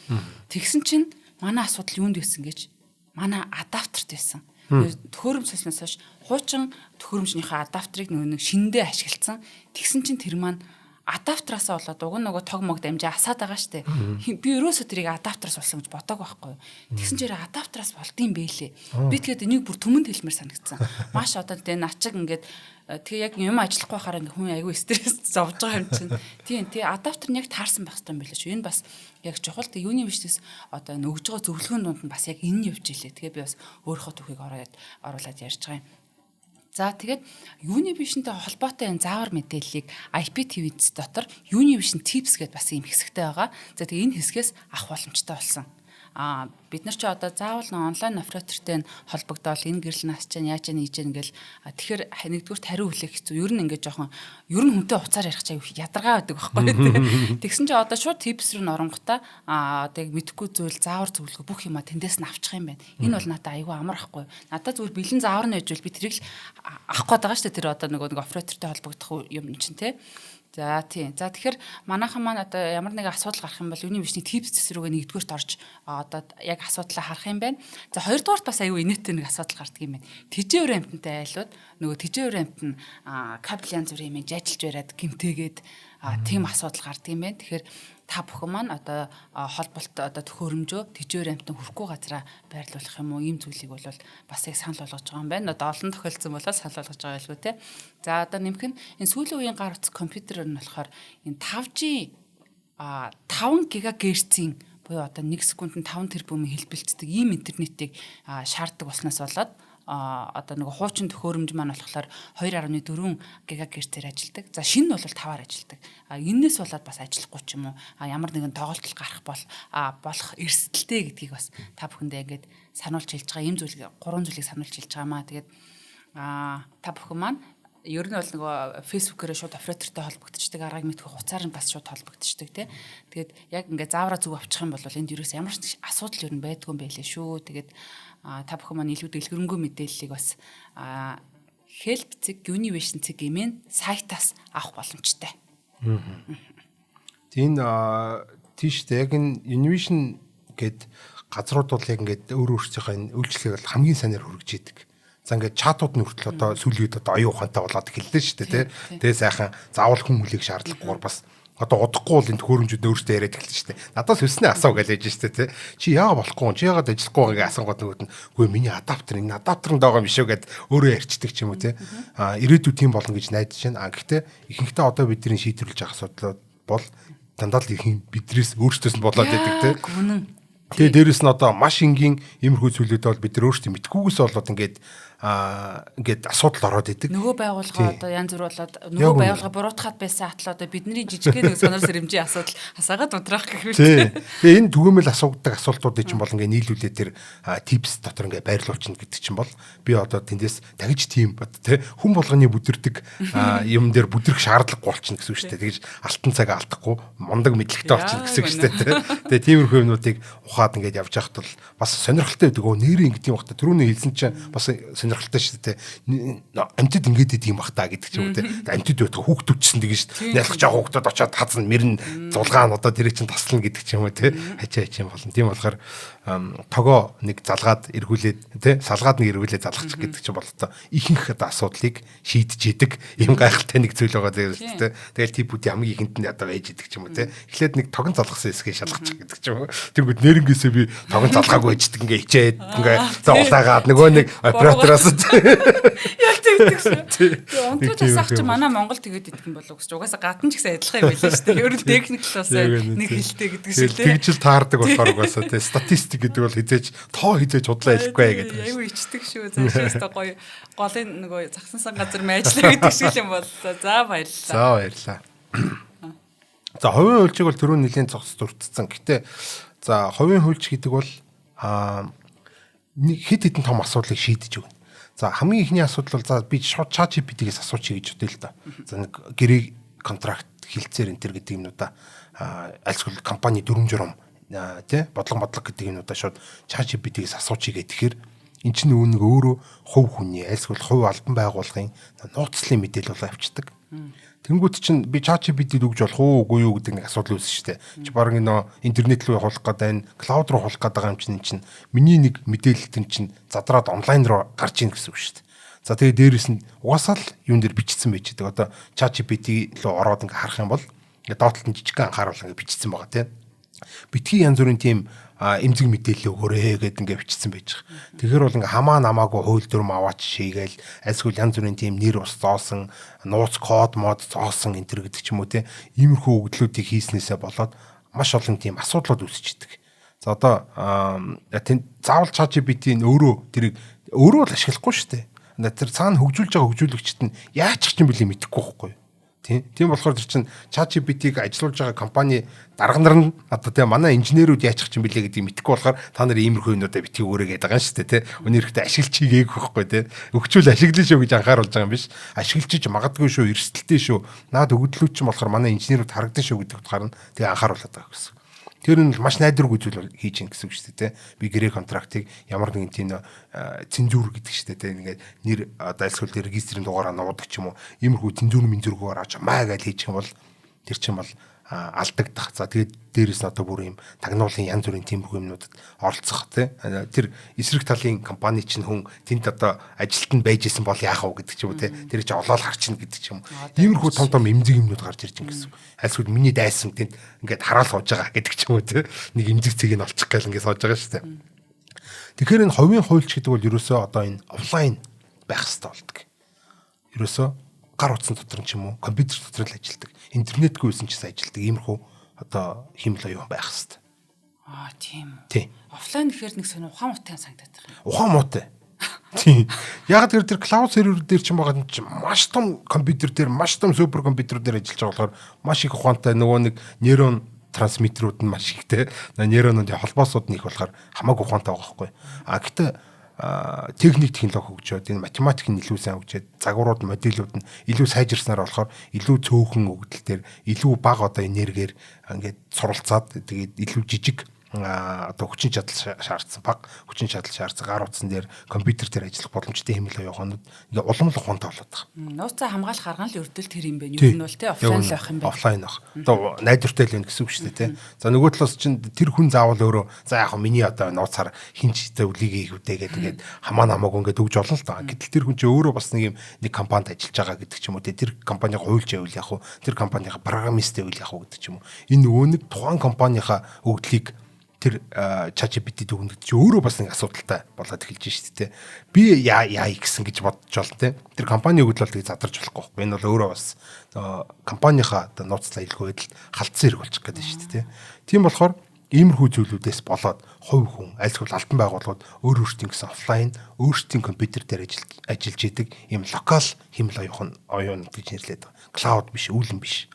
Тэгсэн чинь манай асуудал юунд байсан гэж манай адаптерт байсан. Төхөөрөмж соснос хойш хуучин төхөөрөмжнийхээ адаптерыг нэг шиндээ ашигласан. Тэгсэн чинь тэр маань адаптераасаа болоод уг нөгөө тог мог дамжаа асаад байгаа штэ. Би ерөөсөө тэрийг адаптераас болсон гэж бодоагүй байхгүй. Тэгсэн чинь адаптераас болдсон бэлээ. Би тэгээд энийг бүр түмэнд хэлмээр санагдсан. Маш одоо тэ начиг ингээд тэгээ яг юм ажиллахгүй хараа ингээ хүн айгүй стресс зовж байгаа юм чинь. Тийм адаптер нь яг таарсан байх хэрэгтэй юм билээ шүү. Энэ бас яг чухал тэ юуны бичнээс одоо нөгж байгаа зөвлөгөөний дунд нь бас яг энэ нь явж илээ. Тэгээ би бас өөрийнхөө түүхийг оруулаад ярьж байгаа юм. За тэгээд Univision-тэй холбоотой энэ заавар мэдээллийг IPTV-с дотор Univision Tips гэдээ бас юм хэсэгтэй байгаа. За тэгээд энэ хэсгээс авах боломжтой болсон. Бид нар ч одоо заавал онлайн оператортэй холбогдоод энэ гэрэл нас чинь яаж ийж ингээл тэгэхээр нэгдүгürt хариу хүлээх хэцүү. Ер нь ингээд жоохон ер нь хүнтэй уцаар ярих чаа ядаргаа байдаг байхгүй. Тэгсэн чинь одоо шууд tips рүү оронготой одоо яг мэдхгүй зүйл заавар зөвлөгөө бүх юма тэндээс нь авчих юм байна. Энэ бол надад айгүй амар ахгүй. Надад зүгээр бэлэн заавар нь яжвал би тэрийг л авах гээд байгаа шүү дээ. Тэр одоо нэг оператортой холбогдох юм чинь те. За тийм. За тэгэхээр манайхан маань одоо ямар нэгэн асуудал гарах юм бол Univision Tips цэсрүүгээ нэгдүгээрт орж одоо яг асуудлаа харах юм байна. За хоёрдугаарт бас аюу инээдтэй нэг асуудал гардаг юм байна. Тэжээвэр амттай айлууд нөгөө тэжээвэр амт нь кабель янз бүрийн юм ажиллаж бариад гимтээгээд тийм асуудал гардаг юм байна. Тэгэхээр та бүхэн маань одоо холболт одоо төхөөрөмжөө тэжээвэр амтан хүрхгүй газараа байрлуулах юм уу ийм зүйлийг бол бас яг санал болгож байгаа юм байна. Одоо олон тохиолдсон болоод санал болгож байгаа байлгүй те. За одоо нэмэх нь энэ сүүлийн үеийн гар утас компьютер нь болохоор энэ 5G 5 ГГц-ийн буюу одоо 1 секундэд 5 тэрбумын хэлбэлцдэг ийм интернетийг шаарддаг болсноос болоод одоо нэг хуучин төхөөрөмж маань болохоор 2.4 ГГц-ээр ажилладаг. За шинэ нь бол 5-аар ажилладаг. Энээс болоод бас ажиллахгүй ч юм уу ямар нэгэн тоглолт гарах болох эрсдэлтэй гэдгийг бас та бүхэндээ ингээд сануулж хэлж байгаа. Ийм зүйлийг 3 зүйлийг сануулж хэлж байгаамаа. Тэгээд та бүхэн маань ер нь бол нөгөө фэйсбүүкээр шууд оператортой холбогдчихдаг, аргыг мэдэх хуцаар нь бас шууд холбогдчихдаг тий. Тэгээд яг ингээд заавраа зүг авчих юм бол энд ерөөс ямар ч асуудал ер нь байдгүй юм байлээ шүү. Тэгээд та бүхэн маань илүү дэлгэрэнгүй мэдээллийг бас help.cg Univision цэг-ийн сайтаас авах боломжтой. Тийм тийштэй яг энэ Univision гээд газрууд бол яг ингээд өөр өөрсдийнхээ үйлчлэгийг бол хамгийн сайнаар хүргэж идэг. За ингээд чатууд нь хүртэл одоо сүүлийн үед одоо оюун ухаантай болоод эхэллээ шүү дээ тий. Тэгээ сайхан заавал хүн хүлээх шаардлагагүйгээр бас одоо удахгүй бол энэ төхөөрөмжүүд өөрсдөө яриад эхэлсэн шүү дээ. Надаас өснөө асуу гэж яж шүү дээ тий. Чи яагаад болохгүй чи яагаад ажиллахгүй байгааг асуугаад нөгөөд нь үгүй миний адаптер энэ адаптернд байгаа юм биш үү гэд өөрөө ярьцдаг ч юм уу тий. Ирээдүйд тийм болно гэж найдаж байна. Гэхдээ ихэнхдээ одоо бидний шийдвэрлэж байгаа асуудлууд бол дандаа л бидрээс өөрсдөөс нь болоод байдаг тий. Тэгээ дээрэс нь одоо маш энгийн иймэрхүү зүйлүүд бол бид нар өөрсдөө мэдхгүйгээс болоод ингээд асуудал ороод идэг. Нөгөө байгууллага одоо янз бүр болоод нөгөө байгууллага буруутгаад байсан атлаа одоо бидний жижигхэн нэг сонор сэрэмжийн асуудал хасаагаад унтраах гэх мэт. Тэгээ энэ түгээмэл асуудаг асуултуудыг чинь бол ингээд нийлүүлээ тэр tips дотор ингээд байрлуулчихна гэдэг чинь бол би одоо тэндээс дахиж тийм бод тэ хүн болгоны бүдэрдэг юм дээр бүдрэх шаардлагагүй болчихно гэсэн үг шүү дээ. Тэгэж алтан цаг алдахгүй мундаг мэдлэгтэй болчихно гэсэн үг шүү дээ. Тэгээ тиймэрхүү юмнуудыг ухаад ингээд явж байхад бол бас сонирхолтой байдаг. Өө нэрээ ингээд юм бахта түрүүний хэлсэн чинь бас сонирхолтой шүү дээ. Амтд ингээд идэм бах та гэдэг ч юм уу те. Амтд байдаг хүүхдүүд ч гэсэн тэгэн шүү дээ. Ялах жаа хүүхдүүд очиад тазна мэрэн зулгаан одоо тэр чинь таслана гэдэг ч юм уу те. Хачаа болно. Тийм болохоор тогоо нэг залгаад эргүүлээд те салгаад нэг эргүүлээд залгачих гэдэг чинь бол одоо ихэнх асуудлыг шийдэж идэг юм гайхалтай нэг зүйл байгаа дээр шүү дээ. Тэгэл типүүд хамгийн ихэнд нь одоо байж идэг ч юм уу те. Эхлээд нэг тогон залгасан хэсгээ шалгачих гэдэг ч юм уу. Тэгвэл нэрнгээсээ би тогон залгаагүй байждаг ингээ хичээд ингээ зовлаагаад нөгөө нэг оператороос яг тэгдэг шүү. Унтраж асаах чи манай Монгол тэгээд идэх юм болов гэж угаасаа гадна ч гэсэн адилхан юм байлаа шүү дээ. Ер нь техникл бас нэг хэлтэй гэдэг шүү дээ. Тэгжил таардаг болохоор угаасаа те статистик гэдэг бол хизээж тоо хизээж худлаа хэлэхгүй гэдэг. Аюу ичдэг шүү. Заашаа гоё голын нөгөө загсансан газар мэйжлаа гэдэг шиг юм боллоо. За баярлалаа. За баярлалаа. За хувийн хуульчиг бол түрүү нэлийн цогц дурдсан. Гэтэ за хувийн хуульч гэдэг бол хэд хэдэн том асуудлыг шийдэж өгнө. За хамгийн ихний асуудал бол за би шууд ChatGPT-гээс асуучих гэж бодъё л да. За нэг гэрээ контракт хилцээр энэ төр гэдэг юмнуудаа альсгүй компани дүрм журам тий бодлого гэдэг юмнуудаа шууд ChatGPT-гээс асуучих гэхээр эн чинь нэг өөрөө хувь хүний альсгүй хувь албан байгууллагын нууцлын мэдээлэл болоо авчдаг. Тэнгүүд чинь би ChatGPT-д өгж болох уу үгүй юу гэдэг нэг асуудал үүсэж штэ. Чи бараг интернет рүү явуулах гэдэг, клауд руу явуулах гэдэг юм чинь миний нэг мэдээлэл тэн чинь задраад онлайн руу гарч ийн гэсэн үг штэ. За тэгээ дээрэс нь угаасаа л юун дээр бичсэн байж байгаа. Одоо ChatGPT руу ороод ингээ харах юм бол ингээ доотлолт нь жижиг анхааруул ингээ бичсэн байгаа тийм. Битгий янз бүрийн тийм эмзэг мэдээлэл өгөөрэй гэдэг ингээ бичсэн байж байгаа. Тэгэхээр бол ингээ хамаа намаагүй хууль дүрм аваач шийгээл альсгүй янз бүрийн тийм нэр ус зоосон, нууц код мод зоосон энэ төр гэдэг ч юм уу тийм. Иймэрхүү өгдлүүдийг хийснээсээ болоод маш олон тийм асуудлууд үүсчихдэг. За одоо заавал ChatGPT-ийн тэрийг өөрөө л ашиглахгүй шүү дээ. Тэр цаана хөгжүүлж байгаа хөгжүүлэгчд нь яачих ч юм бэлээ мэдэхгүй байхгүй юу? Тийм болохоор тэр чинь ChatGPT-г ажилуулж байгаа компани дарга нар нь одоо тийм манай инженерүүд яачих ч юм бэлээ гэдгийг мэдэхгүй болохоор та нар иймэрхүү юмнуудаа битгий өгөөрэй гэдэг байгаа шүү дээ тийм. Өнөөрхтөө ашиглаж хийгээг байхгүй тийм. Өгчүүл ашиглаж шүү гэж анхааруулж байгаа юм биш. Ашиглаж хийж магадгүй шүү, эрсдэлтэй шүү. Наад өгдлүүд чинь болохоор манай инженерүүд харагдсан шүү гэдэг утгаар нь тэгээ анхааруулад байгаа гэсэн. Тэр нь маш найдваргүй зүйл хийж ин гэсэн үг шүү дээ. Би гэрээ контрактыг ямар нэгэн тийм цензур гэдэг шүү дээ. Ингээд нэр одоо альсгүй регистрийн дугаараа нуудаг ч юм уу. Иймэрхүү цензур мензургоор авч маа гэж хийж юм бол тэр чинь бол алдагдах. За тэгээд дээрээс нь одоо бүр юм тагнуулын янз бүрийн тиймэрхүү юмнуудад оролцох тий. Тэр эсрэг талын компани чинь хүн тэнд одоо ажилтнанд байж исэн бол яах вэ гэдэг ч юм уу тий. Тэр чинь олоод харчихна гэдэг ч юм. Иймэрхүү том том эмзэг юмнууд гарч ирж байгаа гэсэн. Альсгүй миний дайсан тэнд ингээд хараал сууж байгаа гэдэг ч юм уу тий. Нэг эмзэг цэгийг олчих гээл ингээд сууж байгаа шүү дээ. Тэгэхээр энэ хувийн хуульч гэдэг бол ерөөсөө одоо энэ офлайн байх хэрэгтэй болдог. Ерөөсөө гар утсан дотор ч юм уу компьютер дотор л ажилладаг. Интернетгүйсэн ч гэсэн ажилладаг. Иймэрхүү одоо химэл оюун байх хэрэгтэй. Тийм. Тий. Офлайн гэхээр нэг сонир ухаан муутай санагдаад байна. Ухаан муутай. Тийм. Яг тэр клауд сервер дээр ч юм байгаа нь маш том компьютер дээр маш том супер компьютер дээр ажиллаж байгаа болохоор маш их ухаантай нөгөө нэг нейрон трансмиттерүүд нь маш ихтэй. Нейронуудын холбоосууд нь их болохоор хамаагүй ухаантай байгаа байхгүй. Гэхдээ техник технологи хөгжөөд энэ математик нь илүү сайн хөгжөөд загварууд модулууд нь илүү сайжирснаар болохоор илүү цөөхөн өгдөл төр илүү бага одоо энергиэр ингээд суралцаад тэгээд илүү жижиг одоо хүчин чадал шаардсан баг хүчин чадал шаардсан гар утсан дээр компьютер дээр ажиллах боломжтой хэмэл оюунууд ингээ улам л ухаантай болоод байгаа. Нууцаа хамгаалах арга нь л өрдөлт тэр юм байна. Юу нь бол тий офлайн л байх юм байна. Офлайн байх. Одоо найдвартай л байна гэсэн үг шүү дээ тий. За нөгөө талаас чинь тэр хүн заавал өөрөө за яг миний одоо нууцаар хинч зөвлөгийг хийгүүдээ гэдэг хамаа намаагүй ингээд өгж олно л даа. Гэтэл тэр хүн чинь өөрөө бас нэг компанид ажиллаж байгаа гэдэг ч юм уу тий. Тэр компаниг хуульч байвал яг уу тэр компанийн программист байвал яг уу гэдэг ч юм уу. Энэ нөгөө нэг тухайн компанийхаа өгдлийг тэр ChatGPT дүгнэж өөрөө бас нэг асуудалтай болоод эхэлж шүү дээ. Би яа гэсэн гэж бодож байна те. Тэр компани өгдөл бол тийг задарч болохгүй байхгүй. Энэ бол өөрөө бас компанийхаа нууцлаа илгүү байдал халтсан хэрэг болчих гээд шүү дээ. Тийм болохоор иймэрхүү зүйлүүдээс болоод хувь хүн альсгүй албан байгууллагууд өөр өөрсдийн гэсэн офлайн өөрсдийн компьютер дээр ажиллаж идэг ийм локал химэл оюун гэж нэрлэдэг. Клауд биш, үүлэн биш.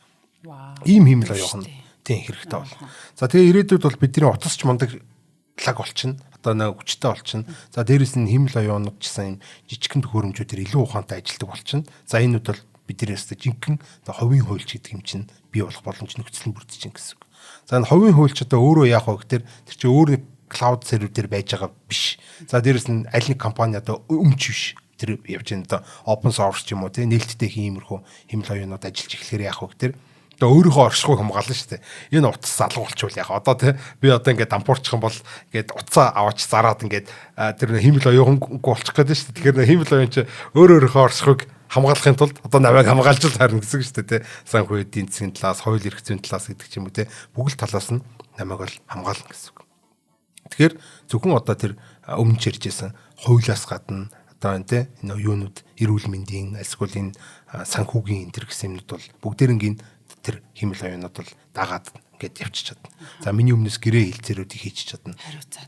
Ийм химэл оюун тийм хэрэгтэй бол. За тэгээ ирээдүйд бол бидний утасч мундаг лаг болчихно. Одоо нэг хүчтэй болчихно. За дээрэс нь химэл оюунууд ч гэсэн жижигхэн төхөөрөмжүүдээр илүү ухаантай ажилладаг болчихно. За энүүд бол бидний өстө жинхэнэ одоо хувийн хуульч гэдэг юм чинь бий болох боломж нөхцөл нь бүрдэж чинь гэсэн үг. За энэ хувийн хуульч одоо өөрөө яах вэ гэхээр тэр чинь өөр нэг клауд сервер дээр байж байгаа биш. За дээрэс нь аль нэг компани одоо өмч биш. Тэр явж байгаа одоо open source ч юм уу тийм нээлттэй хиймэрхүү химэл оюунууд ажиллаж эхлэхээр яах вэ гэхээр өөрийнхөө оршихуйг хамгаална шүү дээ. Энэ утас залга болчвол яах одоо тий би одоо ингээд дампуурчих юм бол ингээд утсаа аваач зараад ингээд тэр химэл оюун болчих гээд шүү дээ. Тэгэхээр химэл оюун чи өөрийнхөө оршихуйг хамгаалахын тулд одоо намайг хамгаалж л харна гэсэн шүү дээ тий. Санхүү эдийн засгийн талаас, хууль эрх зүйн талаас гэдэг ч юм уу тий бүгд талаас нь намайг бол хамгаална гэсэн үг. Тэгэхээр зөвхөн одоо тэр өмнө чиржсэн хуулиас гадна одоо энэ тий энэ оюунууд эрүүл мэндийн альсгүй энэ санхүүгийн энэ төр гэсэн юмнууд бол бүгдээрингийн тэр химэл оюунууд бол дагаад ингээд явчих чадна. За миний өмнөөс гэрээ хилцээрүүдийг хийчих чадна.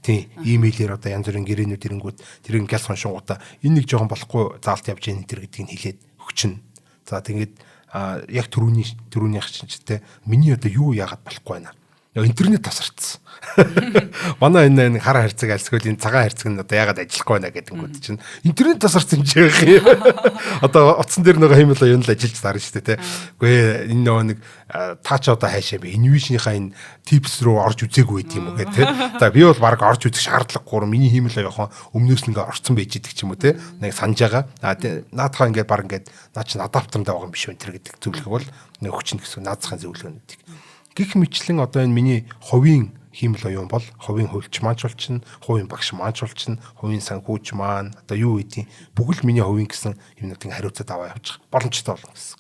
Тийм, имэйлээр одоо янз бүрийн гэрээнүүд ирэнгүүт тэр ингээд соншингуудаа энэ нэг жоохон болохгүй заалт явж яах энэ гэдгийг хэлээд өгчнө. За тэгээд яг түрүүнийх чинь ч те миний одоо юу яагаад болохгүй байна. интернет тасарцсан. Манай энэ хар харьцаг альсгүй энэ цагаан харьцаг нь одоо яагаад ажиллахгүй байна гэдэг нь чинь интернет тасарсан юм чи яах юм. Одоо утсан дээр нөгөө хэмэл юм л ажиллаж таарна шүү дээ, тэ. Үгүй энэ нөгөө нэг таа ч одоо хаашаа би инвишнийхаа энэ типс руу орж үзээгүй байт юм уу гэх тэ. За би бол баг орж үзэх шаардлагагүй миний хэмэл оёхон өмнөөс нь ингээ орцсон байж идэг ч юм уу тэ. Нэг санаж байгаа. Наадхаа ингээ баг ингээ наа чи адаптертай байгаа юм биш үү тэр гэдэг зөвлөгөө бол нэг хүчин гэсэн наадхын зөвлөгөөнүүдийг. Гэх мэтлэн одоо энэ миний хувийн хиймэл оюун бол хувийн хөвлөж маань ч болчихно, хувийн багш маань ч болчихно, хувийн санхүүч маань одоо юу гэдгийг бүгд миний хувийн гэсэн юмнуудын хариуцаад аваа явуучих боломжтой болно гэсэн.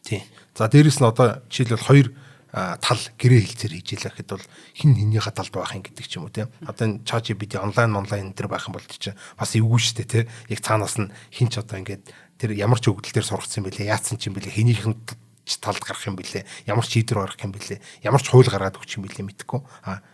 Тийм. За дээрэс нь одоо жишээлбэл хоёр тал гэрээ хэлцээр хийж илаа гэхэд бол хин хинийхээ талд байх юм гэдэг ч юм уу тийм. Одоо энэ ChatGPT онлайн энэ байх юм бол чинь бас эвгүй шүү дээ тийм. Яг цаанаас нь хин ч одоо ингээд тэр ямар ч өгдөл дээр сургацсан байлээ, яатсан ч юм бэлээ, хинийхэн талд гарах юм бэлээ, ямар ч шийдвэр гаргах юм бэлээ, ямар ч хууль гаргаад өгч юм бэлээ мэдхгүй.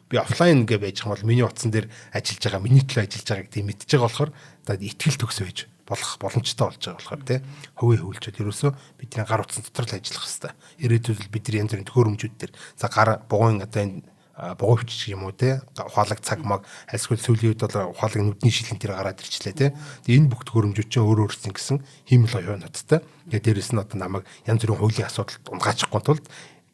Би офлайн ингээ байж байгаа бол миний утсан дээр ажиллаж байгаа, миний төлөө ажиллаж байгааг тийм мэдж байгаа болохоор одоо итгэл төгс байж болох боломжтой болж байгаа болохоор тий. Хувийн хөвлөчөд ерөөсөө бидний гар утсан дотор л ажиллах хэрэгтэй. Ирээдүйд бидний янз бүрийн төхөөрөмжүүд дээр за гар бугуун одоо энэ бугуйч юм уу те ухаалаг цаг маг альсгүй сүүлийн үед бол ухаалаг нүдний шилэн тэр гараад ирчлээ те. Тэгээ энэ бүх төхөөрөмжүүд чинь өөр өөрсдийн гэсэн хиймэл оюунуудтай. Тэгээ дээрэс нь одоо намайг янз бүрийн хуулийн асуудалд унгаачихгүй тулд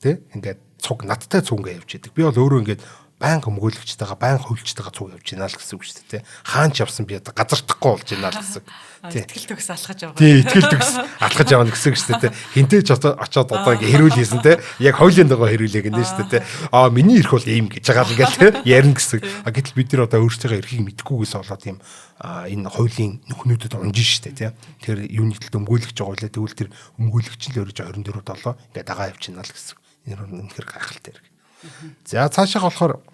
те ингээд цуг надтай цуг ингээд явж идэг. Би бол өөрөө ингээд банк өмгөөлөгчтэйгээ банк хөвлөлчтэйгээ цуг явж байна л гэсэн үг шүү дээ. Хаанч явсан би одоо газардахгүй болж байна л гэсэн. Итгэл төгс алхаж яваа. Тий, итгэл төгс алхаж яваа гэсэн үг шүү дээ. Хинтээ ч очоод одоо ингээ хэрүүлээсэн те. Яг хуулийн дагуу хэрүүлээ гэнэ шүү дээ. Миний эрх бол ийм гэж байгаа л ингээл ярина гэсэн. Гэтэл бид нар одоо өөрсдөө эрхийг мэдхгүйгээс болоод ийм энэ хуулийн нүхнүүдэд унжин шүү дээ. Тэр юуны төлд өмгөөлөгч байгаа үлээ. Тэгвэл тэр өмгөөлөгч л өөрөж 24/7 ингээ дагаа явчихна л гэсэн. Энэ үнэхээр гайхалтай хэрэг. За цаашаа болохоор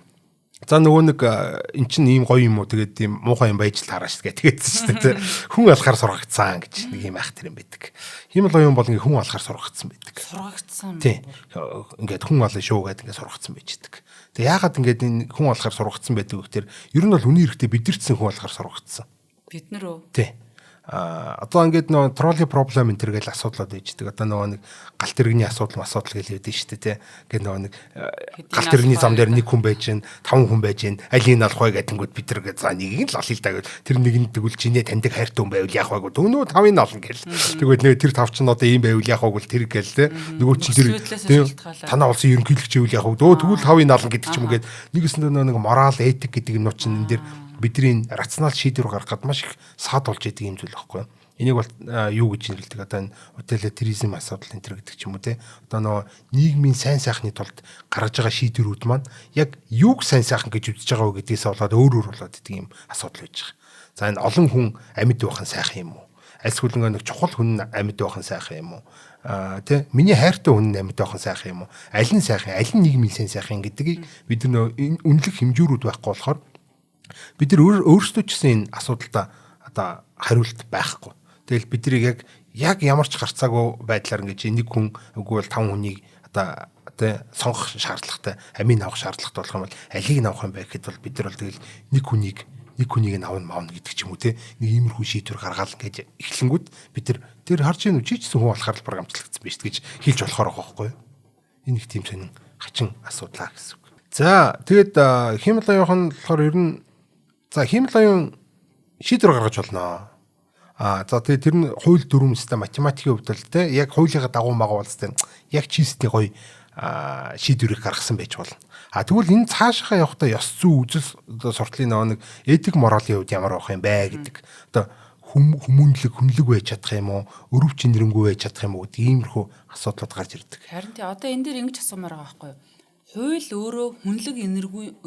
за нөгөө нэг эн чинь ийм гоё юм уу тэгээд ийм муухай юм байж л тарааш гэгээдсэн шүү дээ. Хүн алхаар сургагдсан гэж нэг юм ах тэр юм байдаг. Хиймэл оюун бол ингээ хүн алхаар сургагдсан байдаг. Сургагдсан. Тийм. Ингээд хүн алын шүү гэдэг ингээ сургагдсан байж байдаг. Тэгээд яагаад ингээд энэ хүн алхаар сургагдсан байдаг вэ гэхээр ер нь бол хүний эрэхтэй бидэрчсэн хүн алхаар сургагдсан. Бид нар уу? Тийм. Одоо ингээд нөгөө тролли проблем энэ төргээл асуудлууд ээждэг. Одоо нөгөө нэг галт тэрэгний асуудал гэж хэлээд шүү дээ, тий. Ингээд нөгөө нэг галт тэрэгний зам дээр нэг хүн байж гэн, 5 хүн байж гэн, алийг нь алах вэ гэдэнгүүт бид тэр за нэгийг л алъя л да гэвэл тэр нэг нь тэгвэл чиний таньдаг хайртай хүн байвал яах вэ? Төгнөө 5-ыг ална гэл. Тэгвэл нэ тэр 5 ч нь одоо ийм байвал яах вэ гэл тэр гээл тий. Нөгөө чинь тэр танаа улсын ерөнхийлөгч байвал яах вэ? Тэгвэл 5-ыг ална гэдэг ч юм уу гээд нэгэсэндээ нэг морал этик гэдэг юм чинь энэ дэр бидний рационал шийдвэр гаргахад маш их саад болж идэг юм зүйл байхгүй юу? Энийг бол юу гэж нэрлэдэг одоо энэ утилитаризм асуудал энэ төр гэдэг ч юм уу те. Одоо нөгөө нийгмийн сайн сайхны тулд гаргаж байгаа шийдвэрүүд маань яг юуг сайн сайхан гэж үзэж байгаа вэ гэдгээс болоод өөр болоод идэг юм асуудал байж байгаа. За энэ олон хүн амьд байх нь сайхан юм уу? Альсгүй нэг чухал хүн амьд байх нь сайхан юм уу? Тэ миний хайртай хүн амьд байх нь сайхан юм уу? Аль нь сайхан, аль нь нийгмийн сайн сайхан гэдгийг бид нөө үнэлэх хэмжүүрүүд байхгүй болохоор бид нар өөрсдөө ч гэсэн энэ асуудалд одоо хариулт байхгүй. Тэгэл бид нарыг яг ямар ч гарцаагүй байдлаар ингэж нэг хүн үгүй бол 5 хүнийг одоо сонгох шаардлагатай, амийн авах шаардлагатай болох юм бол алийг нь авах юм байх гэхэд бол бид нар бол тэгэл нэг хүнийг нь авна маавна гэдэг ч юм уу те. Нэг иймэрхүү шийдвэр гаргаал гэж эхлэнгүүд бид нар тэр харж ийн үчижсэн хүн болохоор програмчлагдсан байж гэж хэлж болохоор байгаа байхгүй юу? Энэ их тийм сонин хачин асуудлаа гэсэн үг. За тэгээд хиймэл оюухан болохоор ер нь за хиймэл оюун шийдвэр гаргаж болно. За тэгээд тэр нь хууль дүрм систем математикийн хувьд л те яг хуулийнхаа дагуу магуу болстой яг чистийн гоё шийдвэрийг гаргасан байж болно. Тэгвэл энэ цаашаа явахдаа ёс зүй үзэл сурталын нэг этик моралын хувьд ямар байх юм бэ гэдэг. Одоо хүмүүнлэг байж чадах юм уу? Өрөв чинрэнгүй байж чадах юм уу гэдэг иймэрхүү асуудлууд гарч ирдэг. Харин тий одоо энэ дээр ингэж асуумаар байгаа байхгүй юу? Хууль өөрөө хүнлэг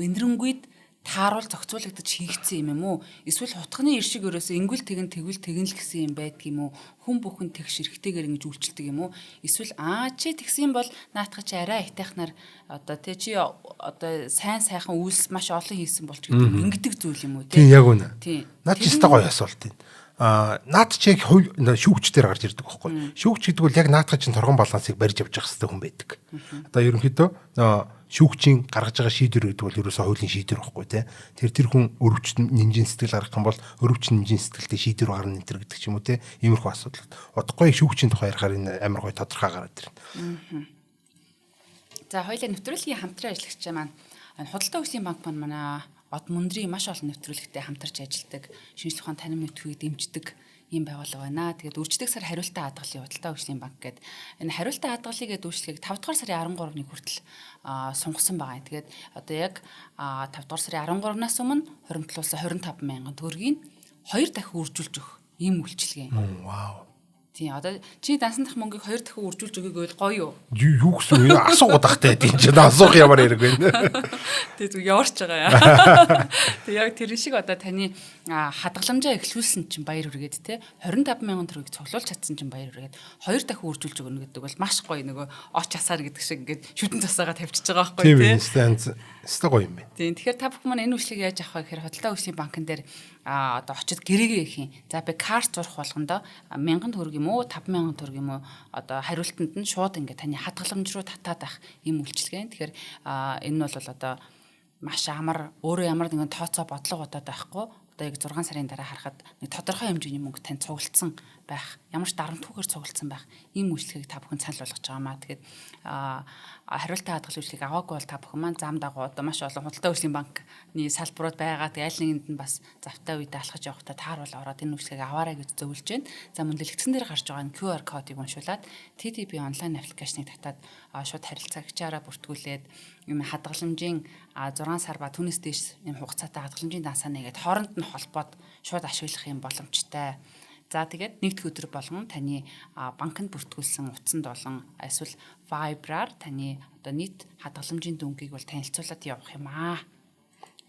энэрэнгүйд тааруул зохицуулагдаж хийгдсэн юм уу? Эсвэл хутганы иршиг өрөөсөө ингүүл тэгвэл тэгэн л гэсэн юм байдаг юм уу? Хүн бүхэн тэгш эрхтэйгээр ингэж үйлчилдэг юм уу? Эсвэл чи тэгсэн бол наатах чи арай айтайхнаар одоо тий чи одоо сайн сайхан үйлс маш олон хийсэн болч гэдэг юм ингэдэг зүйл юм уу тий? Тийм яг үнэ. Тий. Наад чи өстой гоё асуулт юм. Наад чи яг шүүгч дээр гарч ирдэг байхгүй. Шүүгч гэдэг бол яг наатах чинь торгон балансыг барьж явж явах хэрэгтэй хүн байдаг. Одоо ерөнхийдөө шүүгчийн гаргаж байгаа шийдвэр гэдэг бол ерөөсөө хуулийн шийдвэр байхгүй тий. Тэр хүн өрөвчтөн нэмжин сэтгэл гаргах юм бол өрөвчтөн нэмжин сэтгэлтэй шийдвэр гаргана энэ гэдэг ч юм уу тий. Иймэрхүү асуудал. Удахгүй шүүгчийн тухай ярихаар энэ амар гоё тодорхой гараад ирнэ. За хоёулаа нэвтрүүлгийн хамтран ажиллагч маань худалдаа хөгжлийн банк манай од мөндрийн маш олон нэвтрүүлэгтэй хамтарч ажилладаг, шинжлэх ухааны танин мэдхүйг дэмждэг ийм байгууллага байна. Тэгээд үрждэг сар хариултаа хадгалын худалдаа хөгжлийн банк гэдэг энэ хариултаа хадгалыг үйлчлэгийг 5 дугаар сарын 13-ны хүртэл сунгасан байгаа. Тэгээд одоо яг 5 дугаар сарын 13-наас өмнө хоримтлуулсан 25 мянган төгрөгийг 2 дахин үржүүлж өгөх ийм үйлчлэг юм. Вау. Тийм одоо чи дансан дах мөнгийг 2 дахин үржүүлж өгөөгөө гоё юу? Юу гэсэн юм асуугаад тахтай тийм ч асуух ямар хэрэг вэ? Тэгээд зүг яварч байгаа яа. Тэг яг тэр шиг одоо таны хадгаламжаа эхлүүлсэн чинь баяр хүргээд те 25 мянган төгрөгийг цуглуулж чадсан чинь баяр хүргээд 2 дахин үржүүлж өгнө гэдэг бол маш гоё нөгөө оч асаар гэдэг шиг ингээд шүтэн тасаагаа тавьчихж байгаа байхгүй тийм инстанц гоё юм байна. Тийм тэгэхээр та бүхэн маань энэ үйлчлэгийг яаж авах вэ гэхээр худалдаа хөгжлийн банкн дээр одоо очиж гэрээгээ их юм. За би карт зурх болгондоо 1000 төгрөг юм уу 5000 төгрөг юм уу одоо хариултанд нь шууд ингээд таны хадгаламж руу татаад ах ийм үйлчлэг. Тэгэхээр энэ нь бол одоо маш амар өөрөө ямар нэгэн тооцоо бодлого бодоод байхгүй. Одоо яг 6 сарын дараа харахад нэг тодорхой хэмжээний мөнгө тань цуглдсан байх, ямар ч дарамтгүйгээр цуглдсан байх ийм үйлчлэгийг та бүхэн санал болгож байгаа маа. Тэгээд хариултаа хадгалах үйлчлэгийг аваагүй бол та бүхэн маань зам дагуу одоо маш олон худалдаа хөгжлийн банкны салбарууд байгаа. Тэгээд аль нэгэнд нь бас завтай үедээ алхаж явахдаа тааруул ороод энэ үйлчлэгийг аваарай гэж зөвлөж байна. За мөндөрлөгдсөн дээр гарч байгаа энэ QR кодыг уншуулад TTB онлайн аппликейшнийг татаад шууд харилцаагчаараа бүртгүүлээд юм хадгаламжийн 6 сар ба түүнээс дээш юм хугацаатай хадгаламжийн дансаа нэгээд хооронд нь холбоод шууд ашиглах юм боломжтой. За тэгээд нэгдүгээр өдөр болгон таны банкнд бүртгүүлсэн утсанд болон эсвэл Viber-аар таны одоо нийт хадгаламжийн дүнгийг бол танилцуулаад явах юм аа.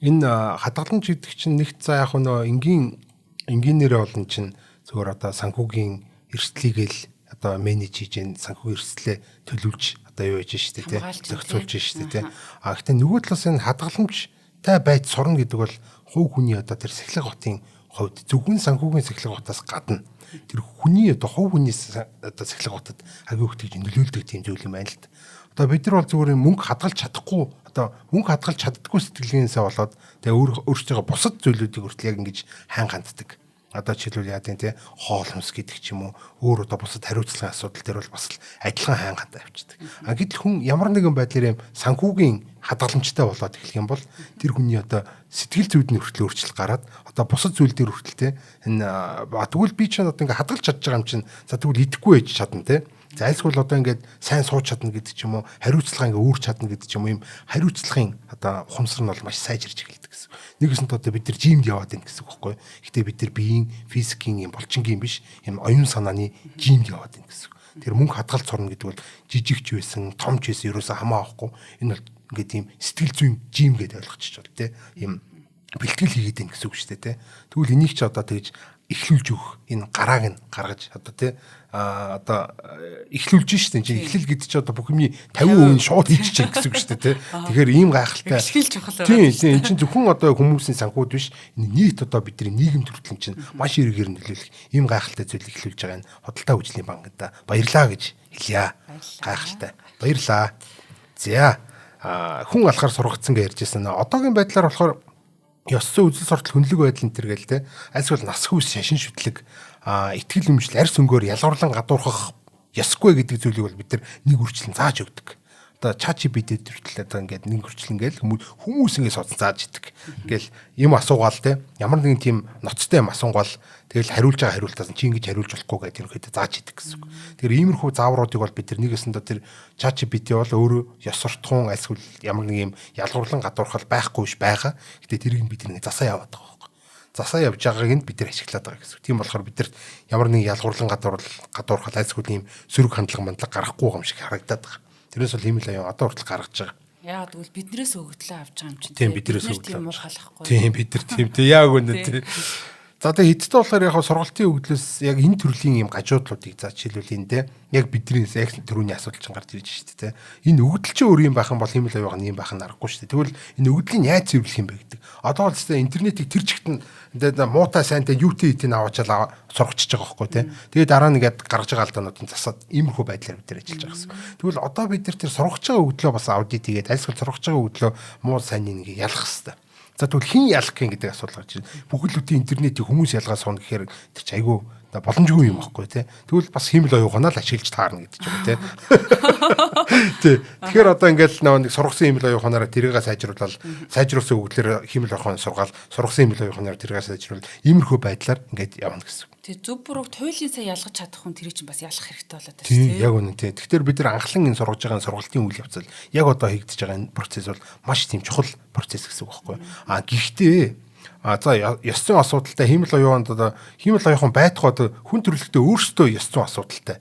Энэ хадгаламж гэдэг чинь нэгт за яг нөө энгийнээрээ болон чинь зөвөр одоо санхүүгийн эрсдлийг л одоо менеж хийж санхүүгийн эрсдлээ төлөвлөж одоо юу хийж штэ тий зохицуулж штэ тий. Гэхдээ нөгөө талаас энэ хадгаламжтай байж сурна гэдэг бол хувь хүний одоо тэр Сахилгын хотын хувьд зөвхөн санхүүгийн Сахилгын хотоос гадна тэр хүний одоо хувь хүний одоо Сахилгын хотод агиух гэж нөлөөлдөг тийм зүйл юм байна л да. Одоо бид нар бол зүгээр мөнгө хадгалж чадахгүй одоо мөнгө хадгалж чаддаггүй сэтгэлгээсээ болоод тэгээ өөрсдөө бусад зүйлүүдийг хүртэл яг ингэж хайн ханддаг. Одоо жишээлбэл яа тийм хоол хүнс гэдэг ч юм уу өөр одоо бусад хариуцлагын асуудал дээр бол бас л адилхан хайн хандаа авчдаг. Гэтэл хүн ямар нэгэн байдлаар юм санхүүгийн хадгаламжтай болоод эхлэх юм бол тэр хүний одоо сэтгэл зүйд нь хүртэл өөрчлөлт гараад одоо бусад зүйл дээр хүртэл энэ тэгвэл би ч одоо ингээ хадгалж чадж байгаа юм чинь за тэгвэл идэхгүй байж чадна те. За айлсгүй одоо ингээд сайн сууж чадна гэдэг ч юм уу хариуцлага ингээ өөрч чадна гэдэг ч юм уу юм хариуцлагын одоо ухамсар нь бол маш сайжирч эхэлдэг гэсэн. Нэгэсэнд одоо бид нар жимд яваад байна гэсэн үг байхгүй. Гэтэ бид нар биеийн физикийн юм булчингийн биш юм оюун санааны жимд яваад байна гэсэн. Тэр мөнгө хадгалж сурна гэдэг бол жижигч байсан, томч байсан ерөөсөө хамаахгүй. Энэ бол ингээд тийм сэтгэл зүйн жим гэдээ ойлгочих жол те. Ийм бэлтгэл хийгээд байна гэсэн үг шүү дээ те. Тэгвэл энийг ч одоо тэгж эхлүүлж өгөх энэ гарааг нь гаргаж одоо те одоо эхлүүлж штэ чинь эхлэл гэдэг чи одоо бүх юмний 50% нь шууд хийчих гэсэн үг штэ те. Тэгэхээр ийм гайхалтай эхлэлж чухал байна. Тийм чинь зөвхөн одоо хүмүүсийн санхүүд биш нийт одоо бидний нийгэм төрөлхтөн чинь маш эргээр нөлөөлөх ийм гайхалтай зүйл эхлүүлж байгаа энэ худалдаа хөгжлийн банкнда баярлаа гэж хэлье. Гайхалтай. Баярлаа. За хүн алхаар сургацсан гэж ярьжсэн. Одоогийн байдлаар болохоор ёс зүйн үзэл суртал хөндлөг байдал энэ төр гээл те. Альсвал нас хүйс шашин шүтлэг итгэл өмчл арьс өнгөөр ялгуурлан гадуурхах ёсгүй гэдэг зүйлийг бол бид нар нэг үрчлэн зааж өгдөг. Одоо ChatGPT төртөл одоо ингээд нэг үрчлэн гээл хүмүүс ингээд соцсон зааж идэг. Ингээл юм асуугаал те. Ямар нэгэн тийм ноцтой юм асуугаал тэгэл хариулж байгаа хариултаас чи ингэж хариулж болохгүй гэдэг юм хэд зааж идэг гэсэн үг. Тэгэхээр иймэрхүү заавруудыг бол бид нар нэгэсэндээ тэр ChatGPT бол өөрөө ёс суртахуун альсгүй ямар нэг юм ялгуурлан гадуурхал байхгүй ш байгаа. Гэтэ тэрийг бид нэг засаа яваад байгаа. Засаа явж байгааг нь бид нар ашиглаад байгаа гэсэн. Тийм болохоор бид нар ямар нэг ялгуурлан гадуурхал альсгүй ийм сөрөг хандлага гарахгүй юм шиг харагдаад байгаа. Тэрнээс бол ийм л аяа одоо хүртэл гаргаж байгаа. Яа тэгвэл биднээс өгөгдлөө авч байгаа юм чинь. Тийм биднээс өгөгдлөө. Тийм уухалахгүй. Тийм бид нар тийм яг үнэ тийм. За тэгээ хэдтэй болохоор яг сургалтын өгдлөөс яг энэ төрлийн юм гажуудлуудыг за жишээлбэл энэ те яг бидний яг төрөний асуудал чинь гарч ирж шүү дээ те. Энэ өгдөл чинь өөр юм байх юм бол ийм л аяга юм байх нь аргагүй шүү дээ. Тэгвэл энэ өгдлийг яаж цэвэрлэх юм бэ гэдэг. Одоо л тест интернетийг тэр чигтэн тэгээд муутай сайнтай юутэй хитийг аваачаал сургачихж байгаа байхгүй те. Тэгээд дараа нь ингээд гаргаж байгаа алдаануудын засаад иймэрхүү байдлаар бид нар ажиллаж байгаа гэсэн. Тэгвэл одоо бид нар тэр сургаж байгаа өгдлөө бас аудит хийгээд альсгал сургаж байгаа өгдлөө муу сайныг ялах хэрэгтэй. За тэгвэл хин ялах гин гэдэг асуудал гарч ирнэ. Бүхэлдээ интернетийг хүмүүс ялгаа сууна гэхээр тэр чи айгүй боломжгүй юм аахгүй тий. Тэгвэл бас хиймэл оюуганаа л ашиглаж таарна гэдэг ч юм тий. Тий. Тэгэхээр одоо ингээл нэг сургасан хиймэл оюуганаараа тэрийгээ сайжруулсан өгдлөөр хиймэл оюухан сургаал сургасан хиймэл оюуганаараа тэрийгээ сайжруул иймэрхүү байдлаар ингээд явна гэсэн. Тэг зөв бурууг туйлын сая ялгаж чадах хүн тэрийг чинь бас ялах хэрэгтэй болоод байна тийм яг үнэн тий. Тэгэхээр бид нар анхлан энэ сургаж байгаа сургалтын үйл явцал яг одоо хийгдэж байгаа энэ процесс бол маш тийм чухал процесс гэсэн үг байхгүй. Гэхдээ за ёс зүйн асуудалтай хиймэл оюуганд одоо хиймэл оюухан байтугай одоо хүн төрөлхтөө өөрсдөө ёс зүйн асуудалтай.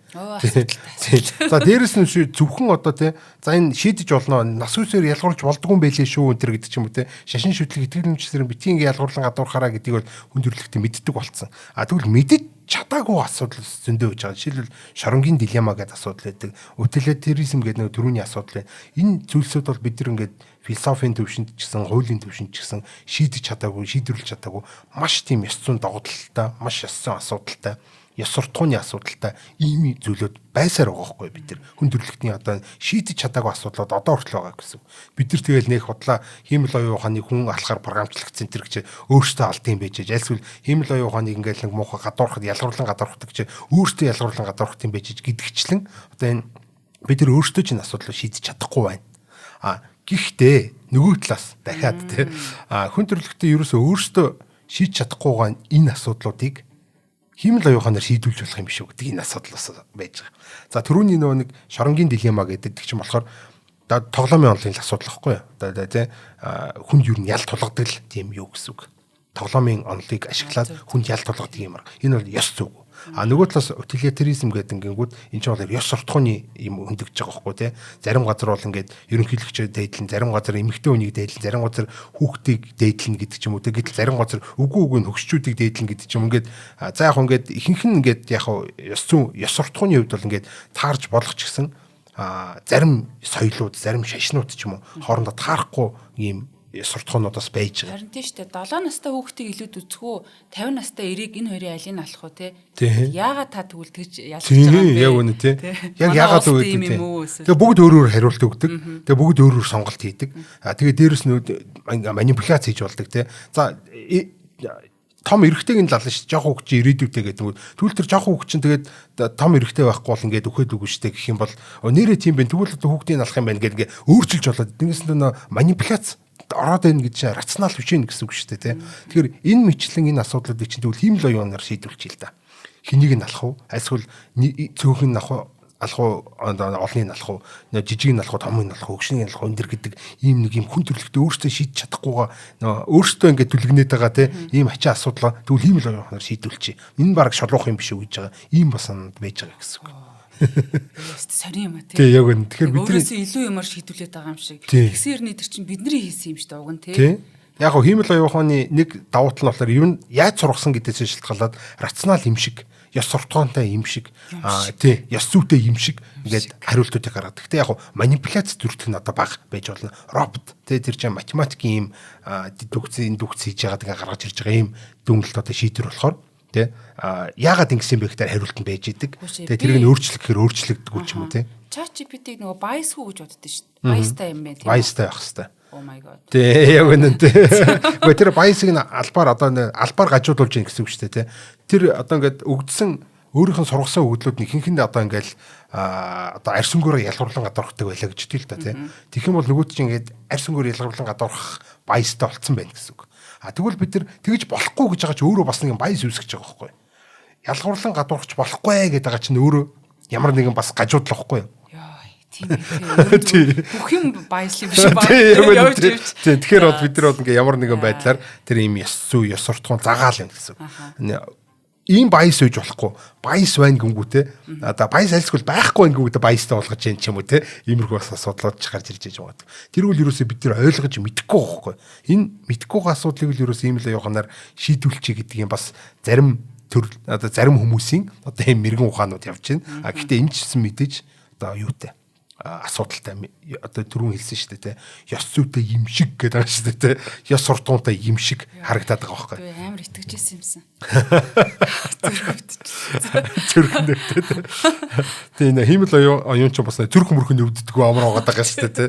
За дээрэс нь зөвхөн одоо тий за энэ шийдэж болно нас үсээр ялгуулж болдгүй юм байлээ шүү энэ төр гэдэг ч юм уу тий шашин шүтлэг итгэл үнэмшлэр битгий ингээ ялгуурлан гадуурхаараа гэдгийг бол хүн төрөлхтөө мэддэг болсон. Тэгвэл мэдэж чадаагүй асуудал зөндөө байж байгаа. Жишээлбэл шоронгийн дилемма гэдэг асуудал байдаг. Утилитаризм гэдэг нэг төрөний асуудал байна. Энэ зүйлсүүд бол бид нар ингээд философийн төвшөнд ч гэсэн, хуулийн төвшөнд ч гэсэн шийдэж чадаагүй, шийдвэрлэж чадаагүй маш тийм ёс зүйн догдолтой, маш ёс зүйн асуудалтай, ёс суртахууны асуудалтай ийм зүйлүүд байсаар байгаа хгүй бид нар. Хүн төрөлхтний одоо шийдэж чадаагүй асуудлууд одоо хүртэл байгаа гэсэн. Бид нар тэгэл нэг худлаа хиймэл оюууханы хүн алхаар програмчлах центр гэж өөртөө алдсан байж альсвал хиймэл оюууханыг ингээл нэг муухай гадуурхад ялгуурлан гадуурхдаг чи өөртөө ялгуурлан гадуурхах юм байж гэдгчлэн одоо энэ бид нар өөртөө ч энэ асуудлыг шийдэж чадахгүй байна. Гэхдээ нөгөө талаас дахиад тий хүн төрөлхтний ерөөсөө өөртөө шийдэж чадахгүйгаа энэ асуудлуудыг хиймэл оюуханаар шийдүүлж болох юм биш үү гэдэг энэ асуудал бас байж байгаа. За түрүүний нөгөө нэг шоронгийн дилемма гэдэг чинь болохоор тоглоомын онлын асуудал واخгүй юу. Одоо тий хүнд юу нь ял тулгадаг л тийм юу гэсэн үг. Тоглоомын онлыг ашиглаад хүнд ял тулгадаг юм. Энэ бол ёс зүг. Нөгөө талаас утилитаризм гэдэг ингэнгүүт энэ ч бол ёс суртахууны юм хөндөгж байгаа байхгүй тий. Зарим газар бол ингээд ерөнхийлөгчөд дээдлэн, зарим газар эмэгтэй хүнийг дээдлэн, зарим газар хүүхдийг дээдлэн гэдэг ч юм уу. Гэтэл зарим газар үгүй хөгшчүүдийг дээдлэн гэдэг ч юм. Ингээд за яг ингээд ихэнх нь ингээд яг ёс суртахууны хувьд бол ингээд таарж болох ч гэсэн зарим соёлууд, зарим шашнууд ч юм уу хоорондоо таарахгүй ийм суртахуунуудаас байж байгаа. Харин тийм шүү дээ. 7 настай хүүхдийг илүүд үзэхүү 50 настай эрийг энэ хоёрын алийг нь алах уу те. Яагаад та тэгвэл тэгж ялж байгаа юм бэ? Яг үнэ тий. Яг яагаад үг гэдэг тий. Тэгээ бүгд өөр өөр хариулт өгдөг. Тэгээ бүгд өөр өөр сонголт хийдэг. Тэгээ дээрэс нь манипуляц хийж болдог тий. За том эрэгтэйг нь лална шүү. Жохоо хүүхд чинь ирээдүйтэй гэдэг. Тэгвэл тэр жохоо хүүхд чинь тэгээд том эрэгтэй байхгүй бол ингээд өгөхөд үгүй шүү гэх юм бол нэрээ тийм байх. Тэгвэл одоо хүүхдийг алах юм байна гэдэг өөрчилж болоод тэнгээс нь манипуляц ороод байна гэж рационал биш юм гэсэн үг шүү дээ тий. Тэгэхээр энэ мэтлэн энэ асуудлуудыг чинь тэгвэл хиймэл оюунаар шийдвэрлэж ил та. Хэнийг нь алах уу? Эсвэл цөөхөн алах уу? Олныг нь алах уу? Жижиг нь алах уу? Томыг нь алах уу? Хөгшнийг нь алах уу? Энд гэдэг ийм нэг юм хүн төрөлхтөө өөртөө шийдэж чадахгүйгаа өөртөө ингээд түлгнээд байгаа тий. Ийм ачаа асуудал тэгвэл хиймэл оюунаар шийдвэрлэе. Энэ баг шолоох юм биш үү гэж байгаа. Ийм бас санаад байж байгаа гэсэн үг. Сорин юм аа тий. Яг үнэ. Тэгэхээр бид өөрөөсөө илүү юмар шийдвүлээд байгаа юм шиг. Тэгсэрний тэр чинь бидний хийсэн юм шүү дээ уг нь тий. Яг хөө хиймэл оюуханы нэг давуу тал нь болохоор юу яаж сургасан гэдээс шалтгаалаад рационал юм шиг, ёс суртахуунтай юм шиг, тий, ёс зүйтэй юм шиг ингээд хариултуудыг гаргадаг. Гэтэ яг хөө манипуляц зүрх нь одоо бага байж болно. Робот тий тэр чинь математикийн юм дедукц хийж яагаад ингээд гаргаж ирж байгаа юм дүнэлт одоо шийдвэр болохоор тий яагаад ингэсэн бэ гэхээр хариулт нь байж идэг. Тэгээ тэрийг нь өөрчлөх гэхээр өөрчлөгддөг ч юм уу тий. ChatGPT-г нөгөө bias хүү гэж боддоо шүү дээ. Biasтай юм байна тий. Biasтай байх хэвээр. Oh my god. Тэ яг үнэн тэ. Гэхдээ тэр bias-ыг нь албаар гажуудуулж ийн гэсэн үг шүү дээ тий. Тэр одоо ингээд өгдсөн өөрийнх нь сургасан өгдлүүд нь ихэнхэнд одоо ингээд одоо арьс өнгөөр ялгуурлан гадуурхдаг байлаа гэж хэлдэг л та тий. Тэгэх юм бол нөгөөд чинь ингээд арьс өнгөөр ялгуурлан гадуурхах biasтай болцсон байна гэсэн үг. Тэгвэл бид нар тэгж болохгүй гэж байгаа чи өөрөө бас нэгэн bias үүсгэж байгаа байхгүй. Ялгуурлан гадуурхаж болохгүй гэдэг байгаа чинь өөрөө ямар нэгэн бас гажуудлах байхгүй юу? Бүх юм баяслах биш баа. Тэгэхээр бол бид нар бол ингээ ямар нэгэн байдлаар тэр ийм ёс зүй, ёс суртахуун загаал юм гэсэн. Ийм баяс үйж болохгүй. Баяс байна гингүүтэй. Одоо баяс альсгүй байхгүй гингүүтэй баястай болгож чинь ч юм уу те. Иймэрхүү бас асуудлууд ч гарч ирж байгаа. Тэр үл ерөөсөө бид нар ойлгож мэдэхгүй байхгүй. Энэ мэдэхгүй асуудлыг л ерөөсөө ийм л яваханаар шийдвүлчээ гэдэг юм бас зарим одоо зарим хүмүүсийн одоо ийм мэрэгэн ухаанууд явж байна. Гэхдээ энэ ч гэсэн мэдээж одоо юутай асуудалтай одоо түрүүн хэлсэн шүү дээ те ёс зүйтэй юм шиг гэдэг байгаа шүү дээ те ёс суртахуунтай юм шиг харагдаад байгаа байхгүй амар итгэжсэн юмсан зүрхэндээ те энэ хиймэл оюун ч бас зүрх мөрхөнд өвддөг амар байгаа даа шүү дээ те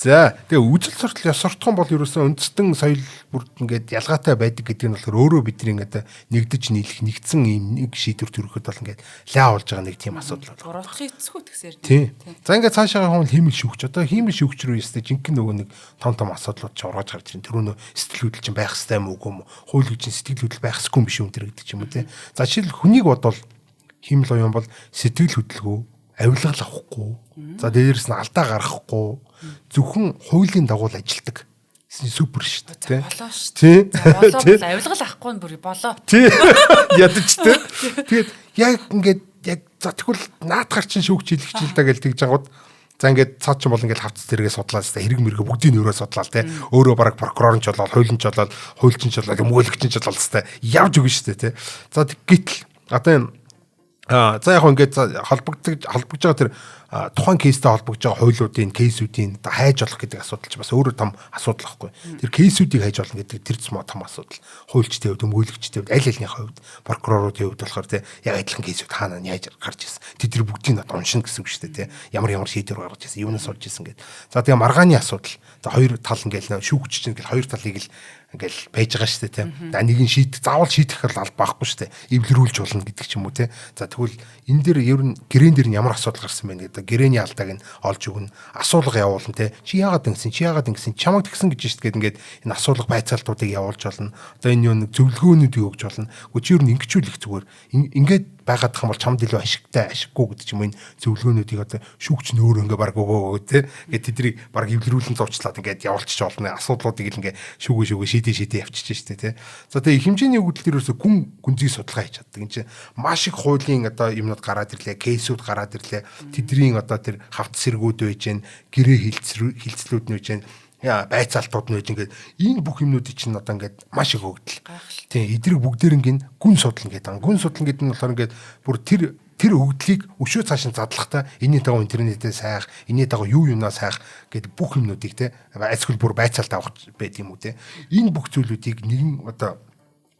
За тэгээ үзэл суртал ёс суртахуун бол ерөөсөө үндэстэн соёл бүрд ингээд ялгаатай байдаг гэдэг нь болохоор өөрөө бидний ингээд нэгдэж нийлэх нэгдсэн юм нэг шийдвэр төрөхөд бол ингээд лаа болж байгаа нэг тийм асуудал байна. Гурвахыг эцгүү тэгсээр. Тийм. За ингээд цаашаа хүн хиймэл шүүгч одоо хиймэл шүүгч рүү ястэй жинхэнэ нөгөө нэг том асуудлууд ч орж гарч ирэн тэрөө сэтгэл хөдлөл чинь байх хэрэгтэй юм уу хууль хүчин сэтгэл хөдлөл байх ёсгүй юм биш үү гэдэг ч юм уу те. За жишээл хүнийг бодвол хиймэл оюун бол сэтгэл хөдлөлгөө авилгал авахгүй. За дээрээс нь алдаа гаргахгүй. Зөвхөн хуулийн дагуу ажилдаг. Супер шүү дээ. Болоо шүү. Болоо бол авилгал авахгүй нь бүр болоо. Тий. Ядаж те. Тэгээд яг ингээд яг за тэгвэл наадгаар чинь шүүгч хэлэгч л да гэж тэгж ангууд. За ингээд цаад ч юм бол ингээд хавц зэрэгээ судлаас та хэрэг мэрэг бүгдийг нь өөрөө судлаа те. Өөрөө бараг прокурор нь ч болоод, хуулийн ч болоод, хуульчин ч болоод, мөөлөгч нь ч болоод та явж өгнө шүү дээ те. За гэтэл одоо энэ за яг ингээд холбогдож байгаа тэр тухайн кейстэй холбогдож байгаа хуулиудын кейсүүдийн одоо хайж олох гэдэг асуудал ч бас өөрөө том асуудал байхгүй. Тэр кейсүүдийг хайж олно гэдэг тэр ч том асуудал. Хуульчдын хувьд, өмгөөлөгчдийн хувьд, аль алиныхаа хувьд, прокуроруудын хувьд болохоор тийм яг адилхан кейсүүд хаана яаж гарч ирсэн. Тэр бүгдийг нь уншина гэсэн үг шүү дээ тийм. Ямар шийдвэр гаргаж ирсэн, юунаас болж ирсэн гэдэг. За тэгээ маргааны асуудал. За хоёр тал ингээл шүүгч чинь ингээл хоёр талыг л ингээл байж байгаа шүү дээ тийм. За нэг нь заавал шийдэх бол аль байхгүй шүү дээ. Эвлэрүүлж болно гэдэг ч юм уу тийм. За тэгвэл энэ дээр ер нь гэрээн дээр нь ямар асуудал гарсан бэ гэдэг гэрэний алдааг нь олж өгнө. Асуулга явуулна те. Чи яагаад ингэсэн? Чамайг тэгсэн гэж штт гээд ингээд энэ асуулга байцаалтуудыг явуулж болно. Одоо энэ юу нэг зөвлөгөөнүүдийг өгж болно. Гэхдээ чи ер нь ингэчүүлэх зүгээр. Ингээд байгаад тах юм бол чамд илүү ашиггүй гэдэг ч юм энэ зөвлөгөөнүүдийг одоо шүүгч нь өөрөө ингээ баг өгөө те. Ингээд тэднийг баг эвлэрүүлэн зурчлаад ингээд явуулчих болно. Асуудлуудыг л ингээ шүүгээ шийдээ явчих штт те. За тэгээ их хэмжээний өгөгдөл ерөөсө гүнзгий судалгаа хийж чаддаг. Энд чинь маш их хуулийн одоо юмнууд гараад ирлээ, кейсүүд гараад ирлээ. Тэдний одоо тэр хавц сэргүүд байж гэн, гэрээ хилцлүүд нь байж гэн, байцаалтууд нь байж ингээд энэ бүх юмнуудыг чинь одоо ингээд маш их өгдөл. Тийм, эдрийг бүгдээринг гүн судлана гэдэг. Гүн судлана гэдэг нь болохоор ингээд бүр тэр өгдлийг өшөө цааш нь задлахтаа энэний дагуу интернетээ сайх, энэний дагуу юу юунаа сайх гэдэг бүх юмнуудыг те эсвэл бүр байцаалт авах байт юм уу те. Энэ бүх зүйлүүдийг нэгэн одоо